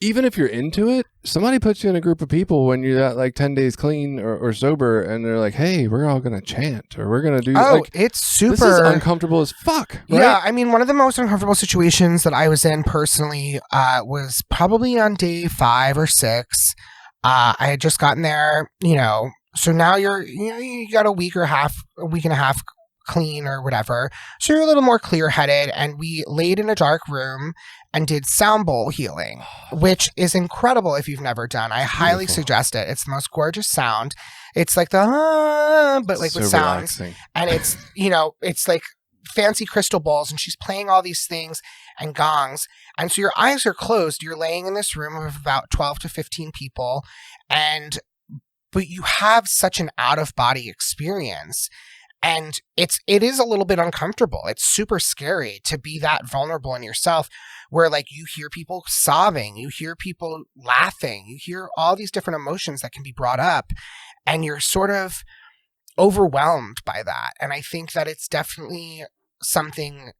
even if you're into it, somebody puts you in a group of people when you're at like 10 days clean or sober, and they're like, hey, we're all going to chant or we're going to do. It's super. This is uncomfortable as fuck. Right? Yeah. I mean, one of the most uncomfortable situations that I was in personally was probably on day 5 or 6. I had just gotten there, so now you got a week and a half clean or whatever. So you're a little more clear-headed, and we laid in a dark room and did sound bowl healing, which is incredible if you've never done. I highly suggest it. It's the most gorgeous sound. It's like but like so with sounds. Relaxing. And it's, it's like fancy crystal balls, and she's playing all these things and gongs. And so your eyes are closed. You're laying in this room of about 12 to 15 people, but you have such an out-of-body experience. And it is a little bit uncomfortable. It's super scary to be that vulnerable in yourself, where like you hear people sobbing, you hear people laughing, you hear all these different emotions that can be brought up, and you're sort of overwhelmed by that. And I think that it's definitely something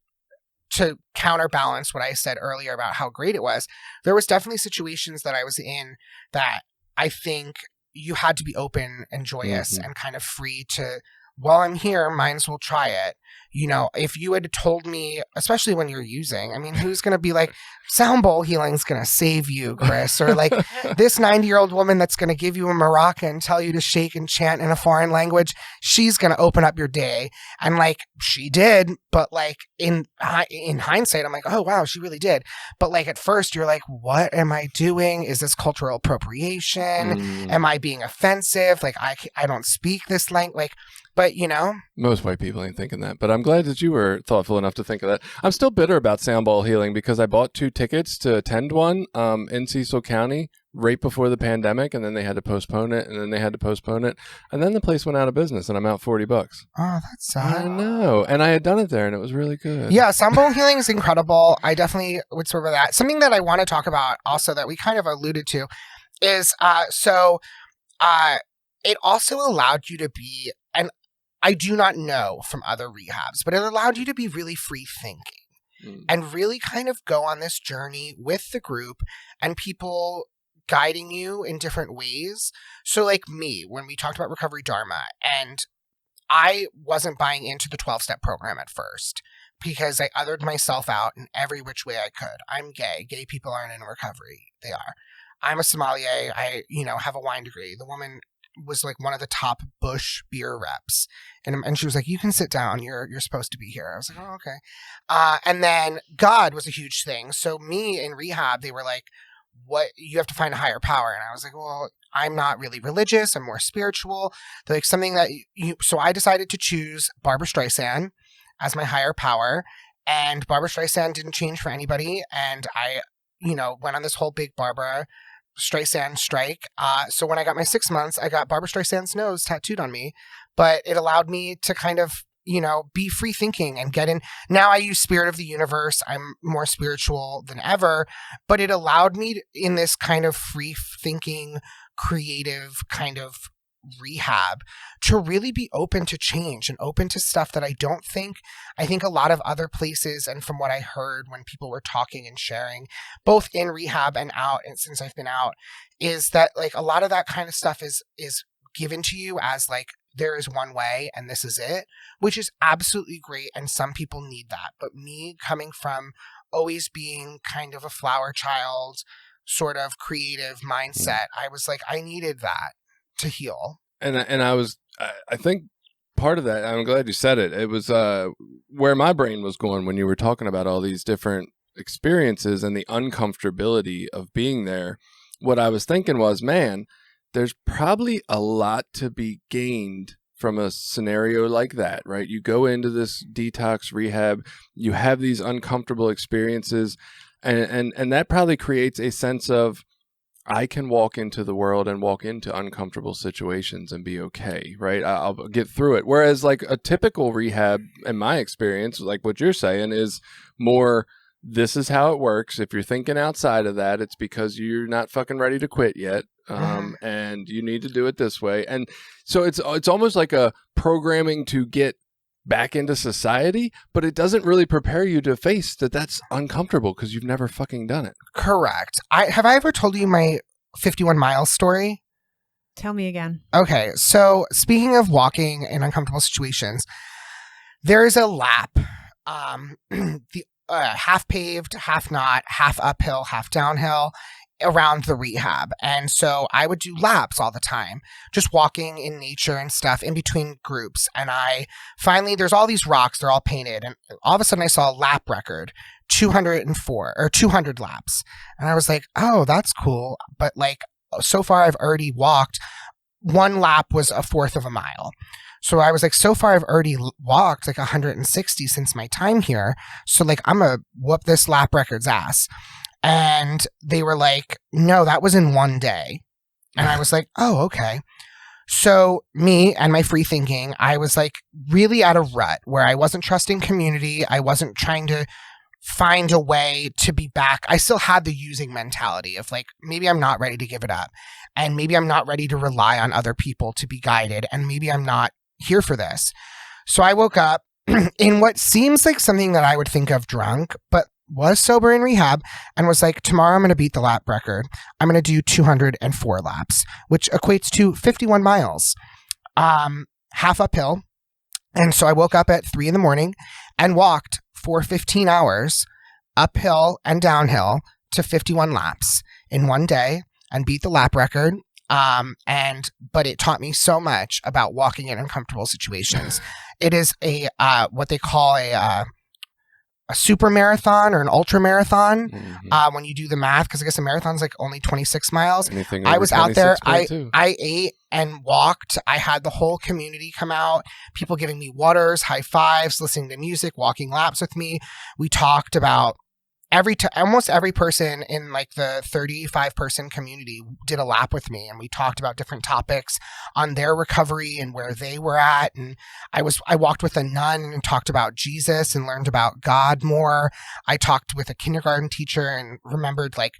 to counterbalance what I said earlier about how great it was. There was definitely situations that I was in that I think you had to be open and joyous and kind of free to, well, I'm here, might as well try it. If you had told me, especially when you're using, I mean, who's going to be like, sound bowl healing is going to save you, Chris? Or like this 90-year-old woman that's going to give you a maraca and tell you to shake and chant in a foreign language, she's going to open up your day. And like, she did, but like in hindsight, I'm like, oh, wow, she really did. But like at first you're like, what am I doing? Is this cultural appropriation? Am I being offensive? Like, I don't speak this language. Like, but most white people ain't thinking that, but I'm glad that you were thoughtful enough to think of that. I'm still bitter about sound bowl healing because I bought 2 tickets to attend one in Cecil County right before the pandemic, and then they had to postpone it, and then they had to postpone it, and then the place went out of business, and I'm out $40. Oh, that's sad. I know, and I had done it there, and it was really good. Yeah, sound bowl healing is incredible. I definitely would sort of that. Something that I want to talk about also that we kind of alluded to is it also allowed you to be, and I do not know from other rehabs, but it allowed you to be really free thinking and really kind of go on this journey with the group and people guiding you in different ways. So like me, when we talked about recovery dharma, and I wasn't buying into the 12-step program at first because I othered myself out in every which way I could. I'm gay. Gay people aren't in recovery. They are. I'm a sommelier. I, have a wine degree. The woman was like one of the top Bush beer reps. And she was like, you can sit down. You're supposed to be here. I was like, oh, okay. And then God was a huge thing. So me in rehab, they were like, what, you have to find a higher power. And I was like, well, I'm not really religious. I'm more spiritual. They're like something that so I decided to choose Barbara Streisand as my higher power. And Barbara Streisand didn't change for anybody. And I, went on this whole big Barbara Streisand strike. So when I got my 6 months, I got Barbara Streisand's nose tattooed on me, but it allowed me to kind of, be free thinking and get in. Now I use Spirit of the Universe. I'm more spiritual than ever, but it allowed me in this kind of free thinking, creative kind of rehab to really be open to change and open to stuff that I think a lot of other places, and from what I heard when people were talking and sharing both in rehab and out, and since I've been out, is that like a lot of that kind of stuff is given to you as like there is one way and this is it, which is absolutely great, and some people need that. But me coming from always being kind of a flower child sort of creative mindset, I was like, I needed that to heal. And I think part of that, I'm glad you said it. It was where my brain was going when you were talking about all these different experiences and the uncomfortability of being there. What I was thinking was, man, there's probably a lot to be gained from a scenario like that, right? You go into this detox rehab, you have these uncomfortable experiences, and that probably creates a sense of, I can walk into the world and walk into uncomfortable situations and be okay, right? I'll get through it. Whereas like a typical rehab, in my experience, like what you're saying, is more, this is how it works. If you're thinking outside of that, it's because you're not fucking ready to quit yet. And you need to do it this way. And so it's almost like a programming to get back into society, but it doesn't really prepare you to face that's uncomfortable because you've never fucking done it. Correct. Have I ever told you my 51 miles story? Tell me again. Okay. So speaking of walking in uncomfortable situations, there is a lap, the half paved, half not, half uphill, half downhill around the rehab. And so I would do laps all the time, just walking in nature and stuff in between groups. And there's all these rocks, they're all painted. And all of a sudden I saw a lap record, 200 laps. And I was like, oh, that's cool. But like, so far I've already walked, one lap was a fourth of a mile. So I was like, so far I've already walked like 160 since my time here. So like, I'm gonna whoop this lap record's ass. And they were like, no, that was in one day. And I was like, oh, okay. So me and my free thinking, I was like really at a rut where I wasn't trusting community. I wasn't trying to find a way to be back. I still had the using mentality of like, maybe I'm not ready to give it up. And maybe I'm not ready to rely on other people to be guided. And maybe I'm not here for this. So I woke up in what seems like something that I would think of drunk, but was sober in rehab, and was like, tomorrow I'm going to beat the lap record. I'm going to do 204 laps, which equates to 51 miles, half uphill. And so I woke up at 3 a.m. and walked for 15 hours uphill and downhill to 51 laps in one day and beat the lap record. But it taught me so much about walking in uncomfortable situations. It is what they call a super marathon or an ultra marathon, when you do the math, because I guess a marathon's like only 26 miles. I was out there. I ate and walked. I had the whole community come out, people giving me waters, high fives, listening to music, walking laps with me. We talked about almost every person in like the 35 person community did a lap with me, and we talked about different topics on their recovery and where they were at. And I walked with a nun and talked about Jesus and learned about God more. I talked with a kindergarten teacher and remembered like,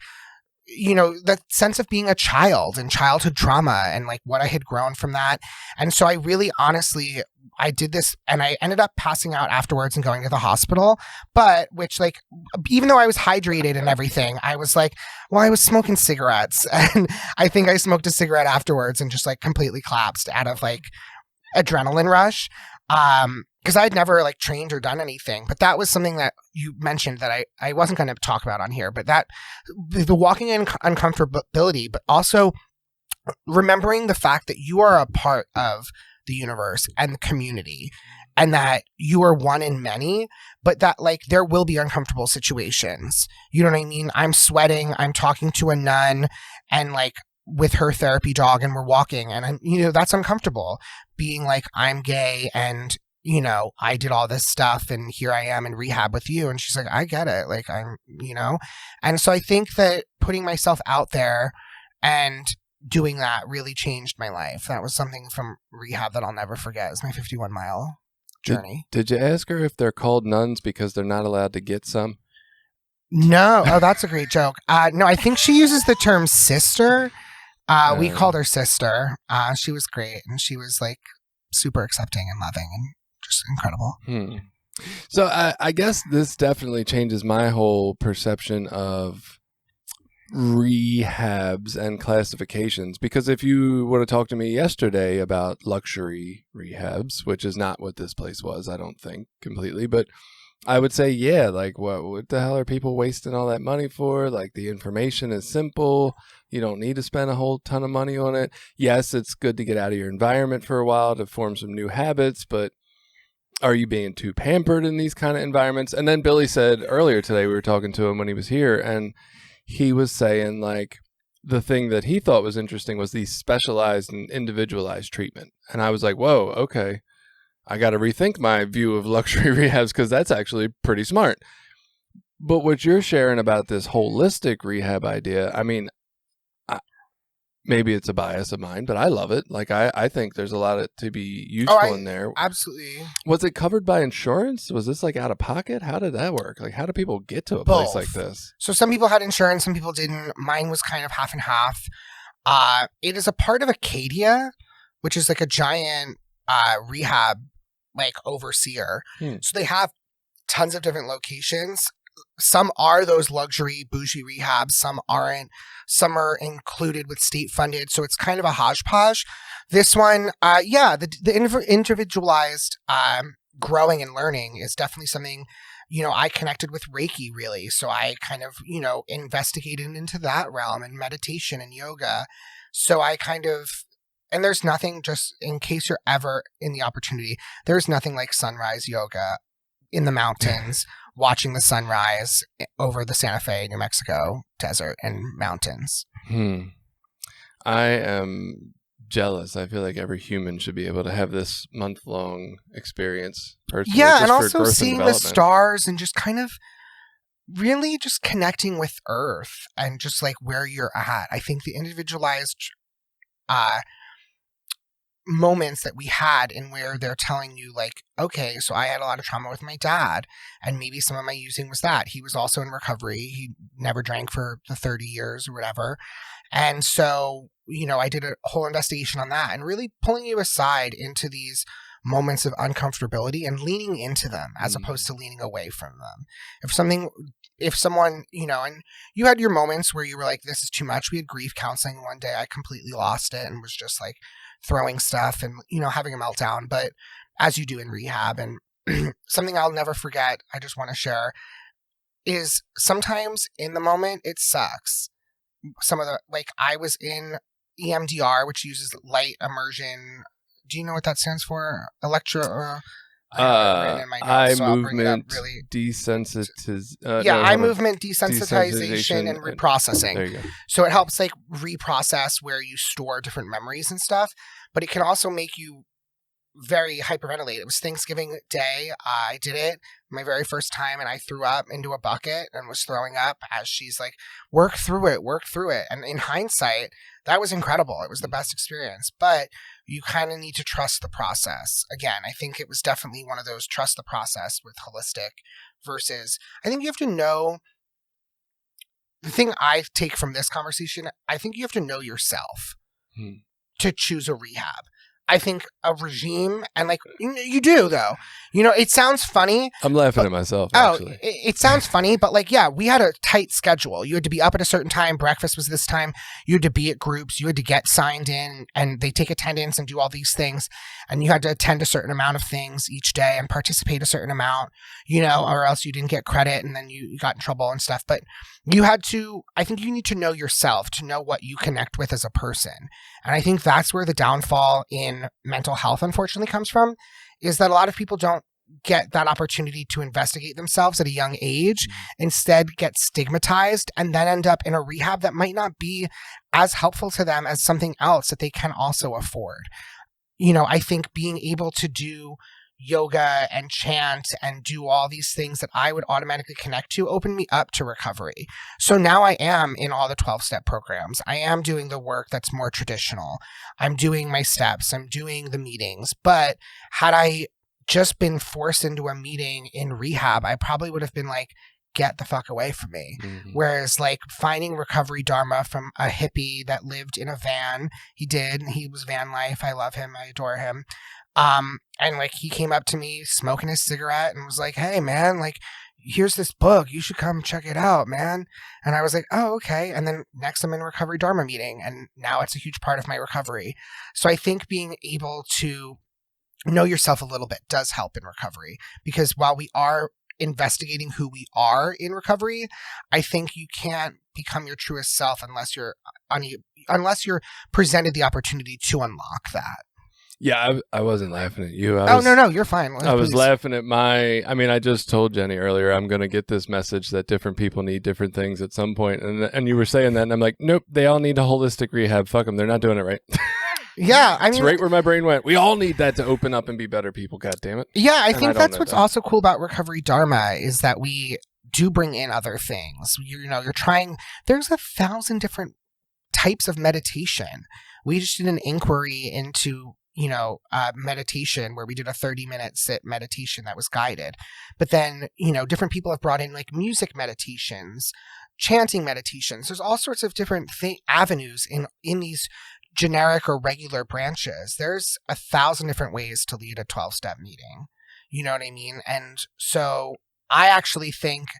that sense of being a child and childhood trauma and like what I had grown from that. And so I really honestly, I did this, and I ended up passing out afterwards and going to the hospital. But even though I was hydrated and everything, I was like, well, I was smoking cigarettes, and I think I smoked a cigarette afterwards and just like completely collapsed out of like adrenaline rush. Because I had never like trained or done anything, but that was something that you mentioned that I wasn't going to talk about on here, but that the walking in uncomfortability, but also remembering the fact that you are a part of the universe and the community and that you are one in many, but that like there will be uncomfortable situations. You know what I mean? I'm sweating, I'm talking to a nun and like with her therapy dog and we're walking and I'm, that's uncomfortable being like, I'm gay and I did all this stuff and here I am in rehab with you. And she's like, I get it. Like and so I think that putting myself out there and doing that really changed my life. That was something from rehab that I'll never forget. It's my 51-mile journey. Did you ask her if they're called nuns because they're not allowed to get some? No. Oh, that's a great joke. No, I think she uses the term sister. We called her sister. She was great. And she was like super accepting and loving and just incredible. So I guess this definitely changes my whole perception of rehabs and classifications, because if you would have talked to me yesterday about luxury rehabs, which is not what this place was, I don't think completely, but I would say, yeah, like what the hell are people wasting all that money for? Like the information is simple. You don't need to spend a whole ton of money on it. Yes, it's good to get out of your environment for a while to form some new habits, but are you being too pampered in these kind of environments? And then Billy said earlier today, we were talking to him when he was here, and he was saying like the thing that he thought was interesting was the specialized and individualized treatment. And I was like, whoa, okay. I got to rethink my view of luxury rehabs because that's actually pretty smart. But what you're sharing about this holistic rehab idea, I mean, maybe it's a bias of mine, but I love it. Like, I think there's a lot to be useful in there. Absolutely. Was it covered by insurance? Was this like out of pocket? How did that work? Like, how do people get to a place like this? So some people had insurance, some people didn't. Mine was kind of half and half. It is a part of Acadia, which is like a giant rehab like overseer. So they have tons of different locations. Some are those luxury bougie rehabs, some aren't. Some are included with state funded, so it's kind of a hodgepodge. This one, the individualized growing and learning is definitely something, I connected with Reiki really. So I kind of, investigated into that realm and meditation and yoga. So I kind of, and there's nothing, just in case you're ever in the opportunity, there's nothing like sunrise yoga in the mountains, watching the sunrise over the Santa Fe, New Mexico desert and mountains. I am jealous. I feel like every human should be able to have this month-long experience personally. Yeah, and also seeing the stars and just kind of really just connecting with Earth and just like where you're at. I think the individualized moments that we had in where they're telling you like, okay, so I had a lot of trauma with my dad and maybe some of my using was that. He was also in recovery. He never drank for the 30 years or whatever. And so, I did a whole investigation on that and really pulling you aside into these moments of uncomfortability and leaning into them as opposed to leaning away from them. If someone, and you had your moments where you were like, this is too much. We had grief counseling one day. I completely lost it and was just like throwing stuff and, having a meltdown. But as you do in rehab, and something I'll never forget, I just want to share, is sometimes in the moment, it sucks. Some of the, like I was in EMDR, which uses light immersion. Do you know what that stands for? Eye movement desensitization. Eye movement desensitization and reprocessing. There you go. So it helps like reprocess where you store different memories and stuff, but it can also make you very hyperventilate. It was Thanksgiving Day. I did it my very first time and I threw up into a bucket and was throwing up as she's like, work through it. And in hindsight, that was incredible. It was the best experience, but you kind of need to trust the process. Again, I think it was definitely one of those trust the process with holistic versus, I think you have to know, the thing I take from this conversation, I think you have to know yourself to choose a rehab. I think a regime, and like you do though. It sounds funny. I'm laughing at myself, actually. It sounds funny, but like, yeah, we had a tight schedule. You had to be up at a certain time. Breakfast was this time. You had to be at groups. You had to get signed in, and they take attendance and do all these things. And you had to attend a certain amount of things each day and participate a certain amount, or else you didn't get credit, and then you got in trouble and stuff. But you had to, I think you need to know yourself to know what you connect with as a person. And I think that's where the downfall in mental health, unfortunately, comes from, is that a lot of people don't get that opportunity to investigate themselves at a young age, instead get stigmatized, and then end up in a rehab that might not be as helpful to them as something else that they can also afford. I think being able to do yoga and chant and do all these things that I would automatically connect to opened me up to recovery. So now I am in all the 12-step programs. I am doing the work that's more traditional. I'm doing my steps. I'm doing the meetings. But had I just been forced into a meeting in rehab, I probably would have been like, get the fuck away from me. Mm-hmm. Whereas like finding recovery dharma from a hippie that lived in a van, he was van life. I love him. I adore him. And like he came up to me smoking his cigarette and was like, hey man, like here's this book, you should come check it out, man. And I was like, oh, okay. And then next I'm in recovery dharma meeting, and now it's a huge part of my recovery. So I think being able to know yourself a little bit does help in recovery, because while we are investigating who we are in recovery, I think you can't become your truest self unless you're presented the opportunity to unlock that. Yeah, I wasn't laughing at you. No, you're fine. I was laughing at I just told Jenny earlier, I'm going to get this message that different people need different things at some point. And you were saying that, and I'm like, nope, they all need a holistic rehab. Fuck them. They're not doing it right. Yeah, I mean, it's right where my brain went. We all need that to open up and be better people. God damn it. Yeah, I think that's what's also cool about recovery dharma is that we do bring in other things. You're trying. There's 1,000 different types of meditation. We just did an inquiry into meditation where we did a 30-minute sit meditation that was guided. But then different people have brought in like music meditations, chanting meditations. There's all sorts of different avenues in these generic or regular branches. There's 1,000 different ways to lead a 12-step meeting. You know what I mean? And so I actually think,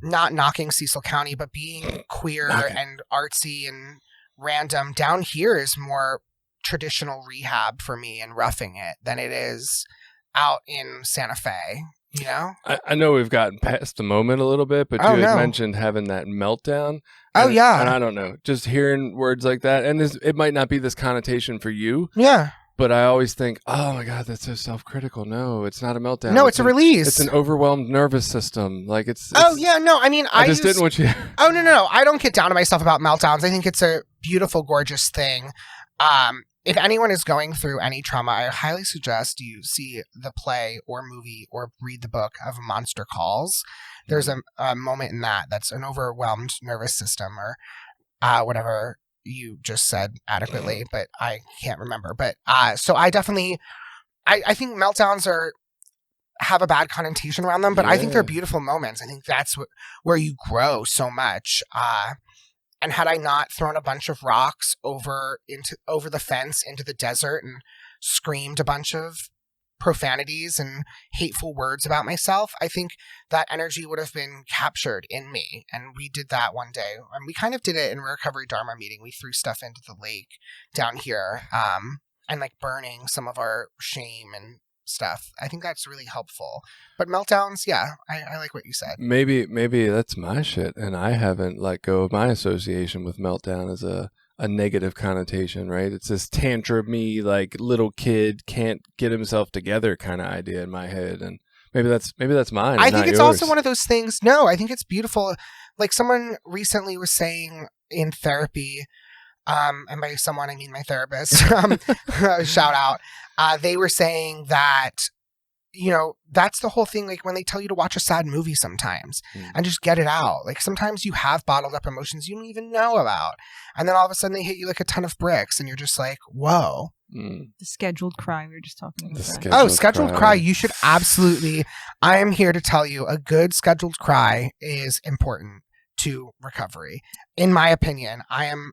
not knocking Cecil County, but being queer and artsy and random down here is more traditional rehab for me and roughing it than it is out in Santa Fe. I know we've gotten past the moment a little bit, but you had mentioned having that meltdown. And I don't know, just hearing words like that, and it might not be this connotation for you. Yeah. But I always think, oh my God, that's so self-critical. No, it's not a meltdown. No, it's a release. It's an overwhelmed nervous system. Like it's I mean, I just didn't want you. Oh no, I don't get down on myself about meltdowns. I think it's a beautiful, gorgeous thing. If anyone is going through any trauma, I highly suggest you see the play or movie or read the book of Monster Calls. There's a moment in that's an overwhelmed nervous system, or whatever you just said adequately, but I can't remember. But so I definitely, I think meltdowns have a bad connotation around them, but I think they're beautiful moments. I think that's where you grow so much. And had I not thrown a bunch of rocks over the fence into the desert and screamed a bunch of profanities and hateful words about myself, I think that energy would have been captured in me. And we did that one day. And we kind of did it in a recovery dharma meeting. We threw stuff into the lake down here, and like burning some of our shame and stuff. I think that's really helpful. But meltdowns, I like what you said. Maybe that's my shit, and I haven't let go of my association with meltdown as a negative connotation, right? It's this tantrum-y, like little kid can't get himself together kind of idea in my head, and maybe that's mine. I think it's yours. Also one of those things. No, I think it's beautiful. Like someone recently was saying in therapy, and by someone I mean my therapist. Shout out. They were saying that, that's the whole thing. Like when they tell you to watch a sad movie sometimes and just get it out. Like sometimes you have bottled up emotions you don't even know about. And then all of a sudden they hit you like a ton of bricks and you're just like, whoa. The scheduled cry we were just talking about. Scheduled cry. You should absolutely. I am here to tell you a good scheduled cry is important to recovery. In my opinion, I am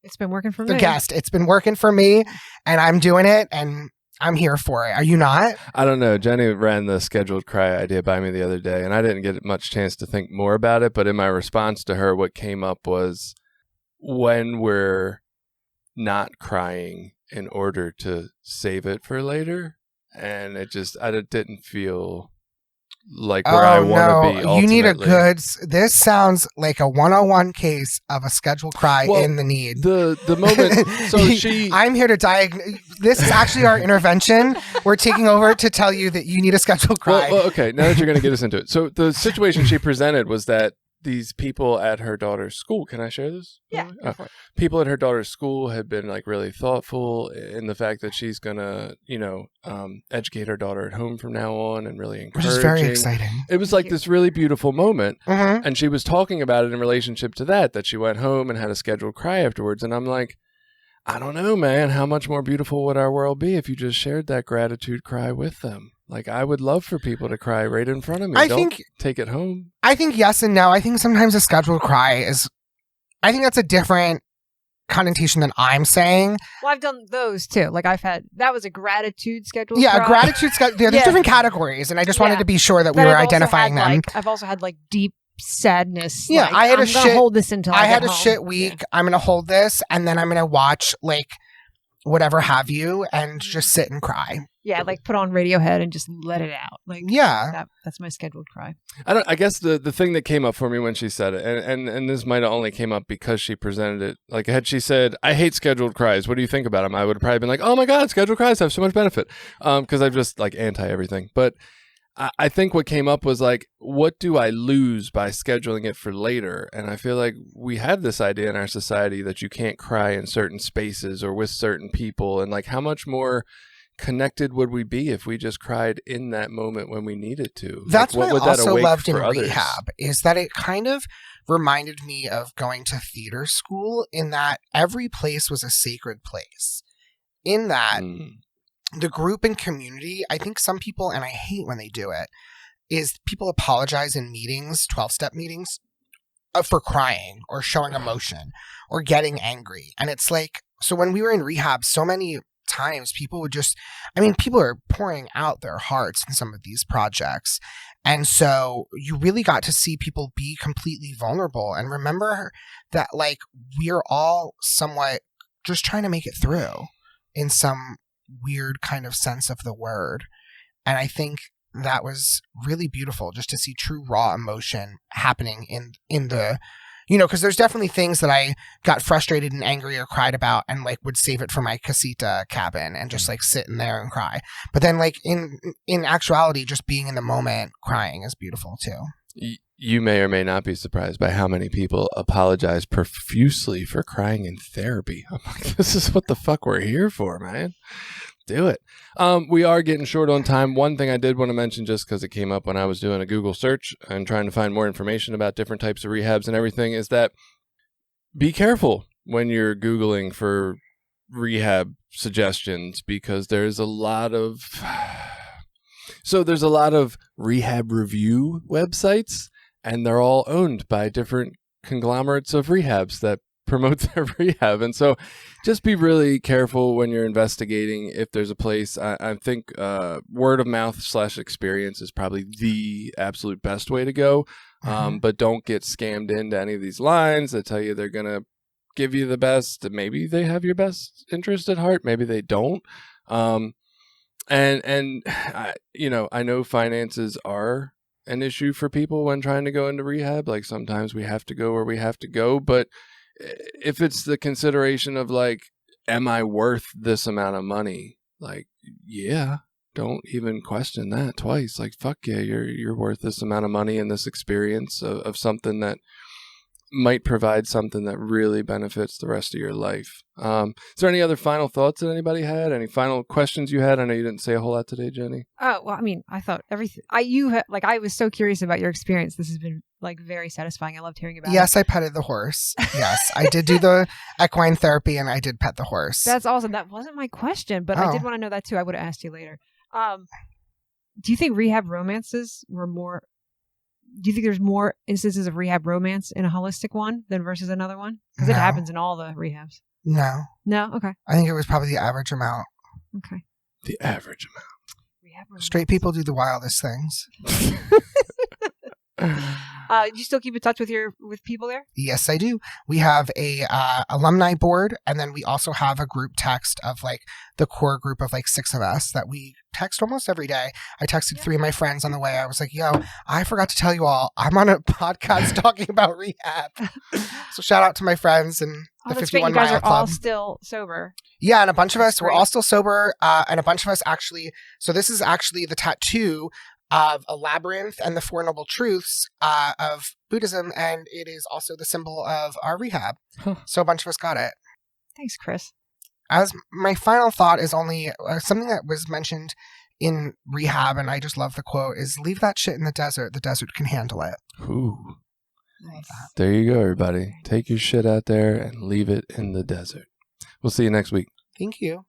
It's been working for the me. guest. It's been working for me, and I'm doing it, and I'm here for it. Are you not? I don't know. Jenny ran the scheduled cry idea by me the other day, and I didn't get much chance to think more about it. But in my response to her, what came up was when we're not crying in order to save it for later. And I didn't feel like where I want to be. Ultimately. You need a good. This sounds like a 101 case of a scheduled cry in the need. The moment. So I'm here to diagnose. This is actually our intervention. We're taking over to tell you that you need a scheduled cry. Well, okay. Now that you're going to get us into it. So the situation she presented was that these people at her daughter's school, can I share this? Yeah. People at her daughter's school had been like really thoughtful in the fact that she's going to, educate her daughter at home from now on and really encouraging. Which is very exciting. It was like this really beautiful moment. Mm-hmm. And she was talking about it in relationship to that she went home and had a scheduled cry afterwards. And I'm like, I don't know, man, how much more beautiful would our world be if you just shared that gratitude cry with them? Like, I would love for people to cry right in front of me. Don't take it home. I think yes and no. I think sometimes a scheduled cry I think that's a different connotation than I'm saying. Well, I've done those too. Like that was a gratitude schedule. Yeah, cry. a gratitude schedule. There's different categories, and I just wanted to be sure that we were identifying them. I've also had like deep sadness. Yeah, like, I had I'm gonna hold this until I had get a home. shit week. Yeah. I'm gonna hold this, and then I'm gonna watch like whatever have you, and just sit and cry. Yeah, like put on Radiohead and just let it out. Like that's my scheduled cry. I guess the thing that came up for me when she said it, and this might have only came up because she presented it. Like, had she said, "I hate scheduled cries. What do you think about them?" I would have probably been like, "Oh my god, scheduled cries have so much benefit," because I'm just like anti everything. But I think what came up was like, what do I lose by scheduling it for later? And I feel like we have this idea in our society that you can't cry in certain spaces or with certain people, and like how much more connected would we be if we just cried in that moment when we needed to? That's like, what I also loved in others? Rehab is that it kind of reminded me of going to theater school in that every place was a sacred place. In that, the group and community, I think some people, and I hate when they do it, is people apologize in meetings, 12-step meetings, for crying or showing emotion or getting angry. And it's like, so when we were in rehab, so many times people would people are pouring out their hearts in some of these projects, and so you really got to see people be completely vulnerable and remember that like we're all somewhat just trying to make it through in some weird kind of sense of the word. And I think that was really beautiful just to see true raw emotion happening in the because there's definitely things that I got frustrated and angry or cried about and like would save it for my casita cabin and just like sit in there and cry. But then like in actuality, just being in the moment crying is beautiful too. You may or may not be surprised by how many people apologize profusely for crying in therapy. I'm like, this is what the fuck we're here for, man. Do it. We are getting short on time. One thing I did want to mention, just because it came up when I was doing a Google search and trying to find more information about different types of rehabs and everything, is that be careful when you're Googling for rehab suggestions, because there's a lot of rehab review websites, and they're all owned by different conglomerates of rehabs that promote their rehab. And so just be really careful when you're investigating if there's a place. I think word of mouth / experience is probably the absolute best way to go. But don't get scammed into any of these lines that tell you they're going to give you the best. Maybe they have your best interest at heart. Maybe they don't. And I know finances are an issue for people when trying to go into rehab. Like sometimes we have to go where we have to go, but if it's the consideration of like, am I worth this amount of money? Like, yeah, don't even question that twice. Like, fuck yeah, you're worth this amount of money and this experience of something that might provide something that really benefits the rest of your life. Is there any other final thoughts that anybody had? Any final questions you had? I know you didn't say a whole lot today, Jenny. Oh, well, I mean, I thought everything. I was so curious about your experience. This has been like very satisfying. I loved hearing about it. Yes, I petted the horse. Yes, I did do the equine therapy and I did pet the horse. That's awesome. That wasn't my question, but I did want to know that too. I would have asked you later. Do you think rehab romances were more? Do you think there's more instances of rehab romance in a holistic one than versus another one? Because it happens in all the rehabs. No. No? Okay. I think it was probably the average amount. Okay. The average Straight people do the wildest things. Do you still keep in touch with people there? Yes, I do. We have a alumni board, and then we also have a group text of like the core group of like 6 of us that we text almost every day. I texted 3 of my friends on the way. I was like, yo, I forgot to tell you all, I'm on a podcast talking about rehab. So shout out to my friends and the That's great. 51 You guys Mile are Club. all still sober. Yeah, and a bunch of That's us, we're great. all still sober, and a bunch of us actually, so this is actually the tattoo of a labyrinth and the Four Noble Truths of Buddhism, and it is also the symbol of our rehab. Huh. So a bunch of us got it. Thanks, Chris. As my final thought is only something that was mentioned in Rehab, and I just love the quote, is leave that shit in the desert can handle it. Ooh. Nice. There you go, everybody. Take your shit out there and leave it in the desert. We'll see you next week. Thank you.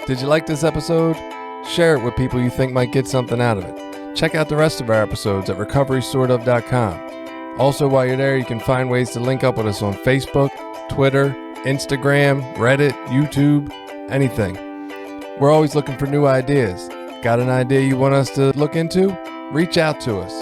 Did you like this episode? Share it with people you think might get something out of it. Check out the rest of our episodes at recoverysortof.com. Also, while you're there, you can find ways to link up with us on Facebook, Twitter, Instagram, Reddit, YouTube, anything. We're always looking for new ideas. Got an idea you want us to look into? Reach out to us.